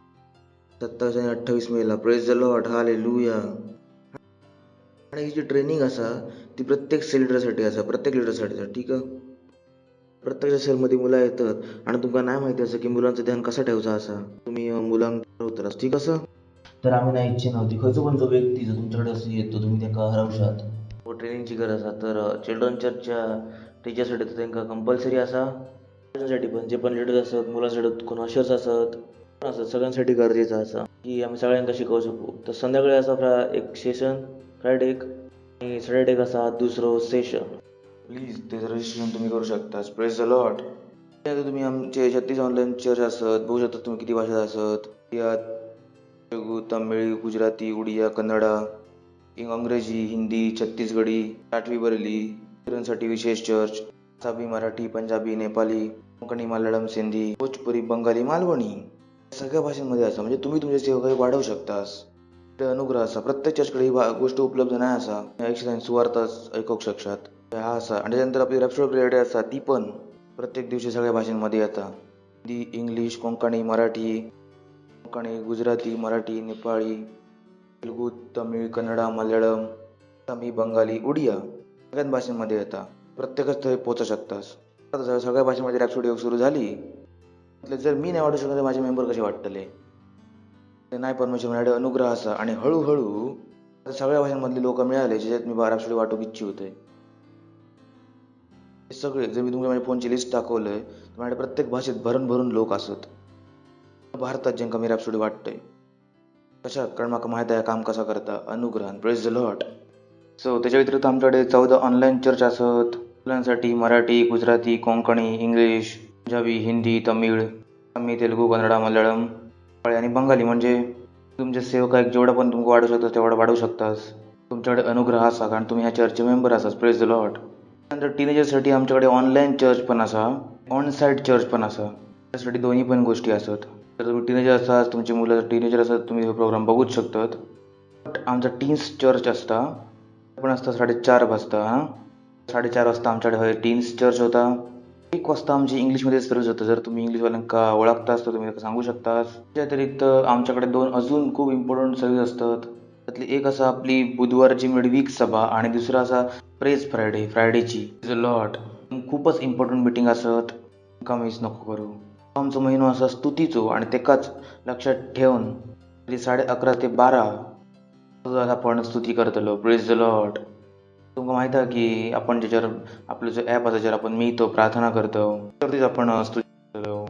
Speaker 1: 27 आणि 28 मेला. Praise the Lord hallelujah. आणि ही जी ट्रेनिंग असा ती प्रत्येक सेल लीडरसाठी असा. प्रत्येक लीडरसाठी. ठीक आहे. प्रत्येक सेलमध्ये मुलं येतात आणि तुमका नाही माहिती असं की मुलांचं ध्यान कसं ठेवचं असा. तुम्ही मुलांना होतलास. ठीक असं. तर आम्ही नाही इच्छा नव्हती खर्च पण जो व्यक्ती जर तुमच्याकडे असं येतो तुम्ही त्यांना हरवशात व ट्रेनिंगची गरज आहे तर चिल्ड्रन चर्चच्या टीचरसाठी तर त्यांना कंपल्सरी असा. साठी पण जे पण लीडर असतात मुलांसाठी कोण अशर्स असत असं सगळ्यांसाठी गरजेचं असं की आम्ही सगळ्यांना शिकवू शकू. तर संध्याकाळी असा एक सेशन फ्रायडे एक आणि सॅटर्डे एक असा दुसरं सेशन. प्लीज त्याचं रजिस्ट्रेशन तुम्ही करू शकता. Praise the Lord. तुम्ही आमचे 36 ऑनलाईन चर्च असत बघू शकता. तुम्ही किती भाषा असत यात तेलुगू तमिळ गुजराती उडिया कन्नडा इंग्रजी हिंदी छत्तीसगढी 8वी बरेली स्त्रियांसाठी विशेष चर्च आसामी मराठी पंजाबी नेपाळी कोकणी मल्याळम सिंधी भोजपुरी बंगाली मालवणी सगळ्या भाषांमध्ये असं म्हणजे तुम्ही तुमच्या सेवा वाढवू शकतास. अनुग्रह असा प्रत्येक चर्चकडे ही गोष्ट उपलब्ध नाही असा. ऐकशात सुवार्थाच ऐकू शकतात हा असा. आणि त्यानंतर आपली रॅप्सोड पिरियड असा ती पण प्रत्येक दिवशी सगळ्या भाषांमध्ये येतात. हिंदी इंग्लिश कोंकणी मराठी कोंकणी गुजराती मराठी नेपाळी तेलुगू तमिळ कन्नडा मल्याळम आसामी बंगाली उडिया सगळ्याच भाषांमध्ये येतात. प्रत्येकच ते पोचू शकतास. सगळ्या भाषेमध्ये रॅप्सोड योग सुरू झाली जर मी नाही वाटू शकत तर माझे मेंबर कसे वाटतले ते नाही. परमेश्वर माझ्याकडे अनुग्रह असा आणि हळूहळू तर सगळ्या भाषांमधले लोक मिळाले ज्याच्यात मी रॅपसोडी वाटूक इच्छित होते. हे सगळे जर मी तुमच्या माझ्या फोनची लिस्ट दाखवलंय तर माझ्या प्रत्येक भाषेत भरून भरून लोक असत भारतात ज्यांका मी रॅपसोडी वाटतंय. कशात? कारण म्हाका माहित आहे काम कसा करता अनुग्रहान. Praise the Lord. सो त्याच्या व्यतिरिक्त आमच्याकडे 14 ऑनलाईन चर्च असत. मुलांसाठी मराठी, गुजराती, कोंकणी, इंग्लिश, पंजाबी, हिंदी, तमिळ, तमिळ, तेलुगू, कन्नडा, मल्याळम आणि बंगाली. म्हणजे तुमच्या सेवकाक जेवढं पण तुम्ही वाढू शकता तेवढं वाढवू शकतास. तुमच्याकडे अनुग्रह असा कारण तुम्ही ह्या चर्चचे मेंबर आसात. Praise the Lord. त्यानंतर टीनेजरसाठी आमच्याकडे ऑनलाईन चर्च पण असा, ऑन साईट चर्च पण असा. त्यासाठी दोन्ही पण गोष्टी असत. जर तुम्ही टीनेजर असाल, तुमची मुलं टीनेजर असतात, तुम्ही हे प्रोग्राम बघूच शकतात. बट आमचा टीन्स चर्च असता पण असता 4:30 वाजता. 4:30 वाजता आमच्याकडे टीन्स चर्च होता. 1 वाजता आमची इंग्लिशमध्ये सर्व्हिस होतं. जर तुम्ही इंग्लिशवाल्यांका ओळखतास तर तुम्ही सांगू शकतास. त्या व्यतिरिक्त आमच्याकडे 2 अजून खूप इम्पॉर्टंट सर्व्हिस असतात. त्यातली एक असा आपली बुधवारची मिडवीक सभा आणि दुसरा असा प्रेज फ्रायडेची लॉट. खूपच इम्पॉर्टंट मिटिंग असत. का मिस नको करू. आमचो महिनो असा स्तुतीचो आणि तेकाच लक्षात ठेवून 11:30 ते 12 आपण स्तुती करतलो. Praise the Lord. तुमका माहिती आहे की आपण ज्याच्यावर आपलं जो ॲप असा ज्यावर आपण मिळतो प्रार्थना करतो त्यावरतीच आपण स्तुती करतो.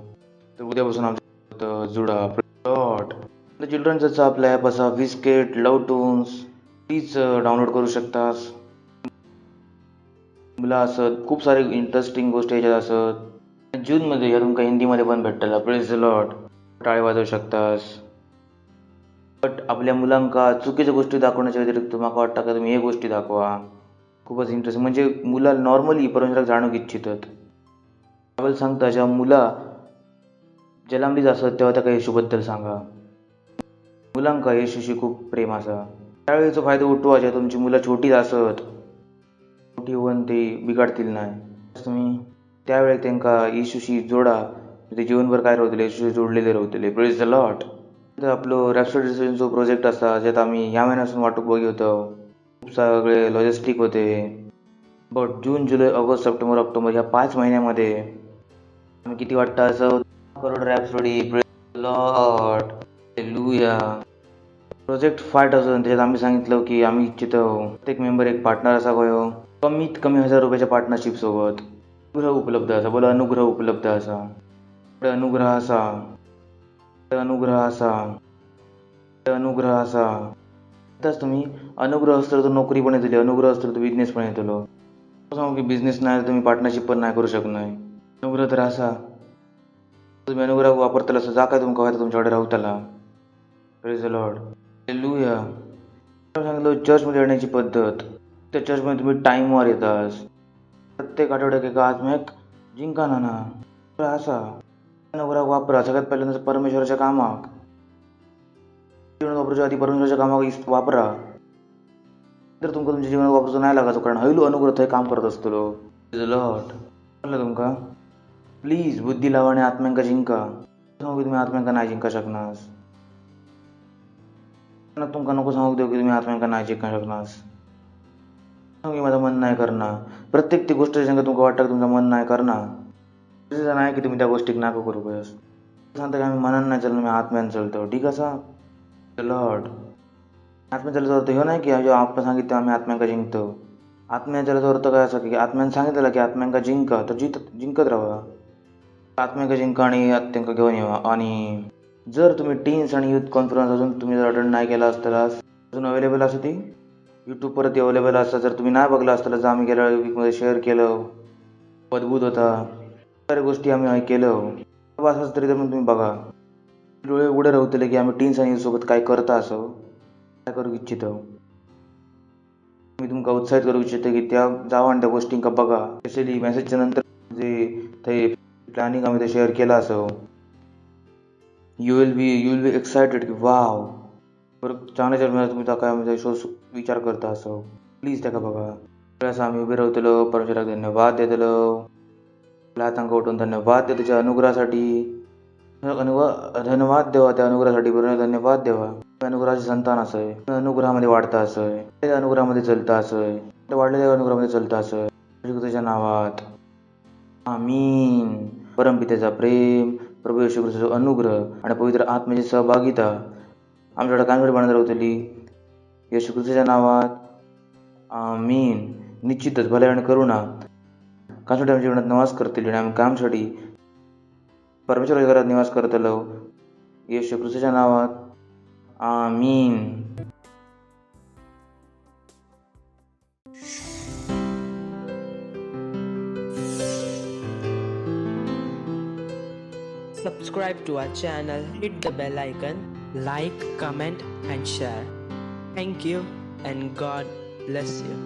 Speaker 1: तर उद्यापासून आमच्या जुडा. Praise Lord. चिल्ड्रनचा आपला ॲप असा biscuit, love Toons. Please download करू शकतास. मुलं असत खूप सारे इंटरेस्टिंग गोष्टी याच्यात असत. जूनमध्ये ह्या तुमका हिंदीमध्ये पण भेटतला. Praise the Lord. टाळी वाजवू शकतास. बट आपल्या मुलांका चुकीच्या गोष्टी दाखवण्याच्या व्यतिरिक्त मला वाटतं का तुम्ही हे गोष्टी दाखवा. खूपच इंटरेस्टिंग. म्हणजे मुला नॉर्मली परमेश्वराक जाणूक इच्छितात. बायबल सांगता जेव्हा मुला जन्मलीच असत तेव्हा त्या येशूबद्दल सांगा. मुलांका येशूशी खूप प्रेम असा. त्यावेळेचा फायदा उठवा जेव्हा तुमची मुलं छोटीच असत. मोठी होऊन ते बिघडतील नाही. तुम्ही त्यावेळेस त्यांका येशूशी जोडा. ते जीवनभर काय राहतले येशूशी जोडलेले राहतले. Praise the Lord. आपलं रॅपसोडीचा प्रोजेक्ट असा ज्यात आम्ही ह्या महिन्यापासून वाटूक बघी होतो. खूप सगळे लॉजिस्टिक होते. But June, July, August, September, October ह्या 5 महिन्यामध्ये आम्ही किती वाटतं असं crore rhapsody. Praise the Lord. Hallelujah. Project fight असून त्याच्यात आम्ही सांगितलं की आम्ही इच्छितो प्रत्येक मेंबर एक पार्टनर असा होयो. कमीत कमी 1000 रुपयाच्या पार्टनरशिप सोबत. अनुग्रह उपलब्ध असा. बोला अनुग्रह उपलब्ध असा. अनुग्रह असा. अनुग्रह असा. अनुग्रह असा. आताच तुम्ही अनुग्रह असतो तर नोकरी पण येतली. अनुग्रह असतो तर बिझनेस पण येतलो. सांगू की बिझनेस नाही तुम्ही पार्टनरशिप पण नाही करू शकणार. अनुग्रह तर असा तुम्ही अनुग्रह वापरताल असं जा काय तुमका तुमच्याकडे राहताला. Praise the Lord. हालेलुया. सांगितलं चर्चमध्ये येण्याची पद्धत. त्या चर्चमध्ये तुम्ही टाईमवर येतास. प्रत्येक आठवड्यात एका आत्म्याक जिंका ना असा अनुग्रह वापरा. सगळ्यात पहिल्यांदा परमेश्वराच्या कामाक वापरूच्या आधी परमेश्वराच्या कामाक वापरा. तर तुमका तुमच्या जीवनात वापरूचं नाही लागायचं कारण हळू अनुग्रह थंय काम करत असतो. Praise the Lord. कळलं तुमका? प्लीज बुद्धी लावा आणि आत्म्यांका जिंका. सांगू की तुम्ही आत्म्यांका नाही जिंका शकणार. तुमका नको सांगू देऊ की तुम्ही आत्म्यांका नाही जिंका शकणार. सांगू की माझं मन नाही करणार. प्रत्येक ती गोष्ट सांगा तुमका वाटतं की तुमचं मन नाही करणार. असं नाही की तुम्ही त्या गोष्टीक नको करू बस. सांगता की आम्ही मनानं नाही चाललो, मी आत्म्यानं चालतो. ठीक असा लॉर्ड. आत्म्यानं चालतो अर्थ ह्यो नाही की जेव्हा आपण सांगितलं आम्ही आत्म्यांका जिंकतो. आत्म्यानं चालतो अर्थ काय असं की आत्म्यानं सांगितलं की आत्म्यांका जिंका तर जिंकत राहा. आत्म्यांका जिंका आणि आत्म्यांका घेऊन येवा. आणि जर तुम्ही टीन्स आणि युथ कॉन्फरन्स अजून तुम्ही जर अटेंड नाही केला असताना अजून अवेलेबल असं ती यूट्यूबवरती अवेलेबल असतं. जर तुम्ही नाही बघला असताना जर आम्ही गेल्या वीकमध्ये शेअर केलं अद्भुत होता. साऱ्या गोष्टी आम्ही केलं असंच तरी तर पण तुम्ही बघा. डोळे उघडे राहतले की आम्ही टीन्स आणि सोबत काय करता असं काय करू इच्छितो. मी तुमका उत्साहित करू इच्छितो की त्या जावा आणि त्या गोष्टींका बघा. स्पेशली मेसेजच्या नंतर जे ते प्लॅनिंग आम्ही ते शेअर केलं असं यू विल बी एक्सायटेड की वाव बरं चांगल्या तुम्ही त्या काय म्हणजे शो विचार करता असं. प्लीज त्याका बघा. असं आम्ही उभे राहतलो. परमेश्वराक धन्यवाद देतलो. हातांका उठून धन्यवाद देतो त्याच्या अनुग्रहासाठी. धन्यवाद देवा त्या अनुग्रहासाठी. बरोबर धन्यवाद देवा. अनुग्रहाचे संतान असय. अनुग्रहामध्ये वाढता असय. त्या अनुग्रहामध्ये चलता असय. त्या वाढलेल्या अनुग्रहामध्ये चलता असय. त्याच्या नावात आमीन. परमपित्याचा प्रेम, प्रभू येशू ख्रिस्ताचा अनुग्रह आणि पवित्र आत्म्याची सहभागिता आमच्याकडे कायमसाठी बनत राहतली. येशू ख्रिस्ताच्या नावात आमीन. निश्चितच भले आणि करुणा कामसाठी आमच्या जीवनात निवास करतील आणि आम्ही कामसाठी परमेश्वराच्या घरात निवास करतलो. येशू ख्रिस्ताच्या नावात आमीन.
Speaker 8: Subscribe to our channel, hit the bell icon, like, comment, and share. Thank you, and God bless you.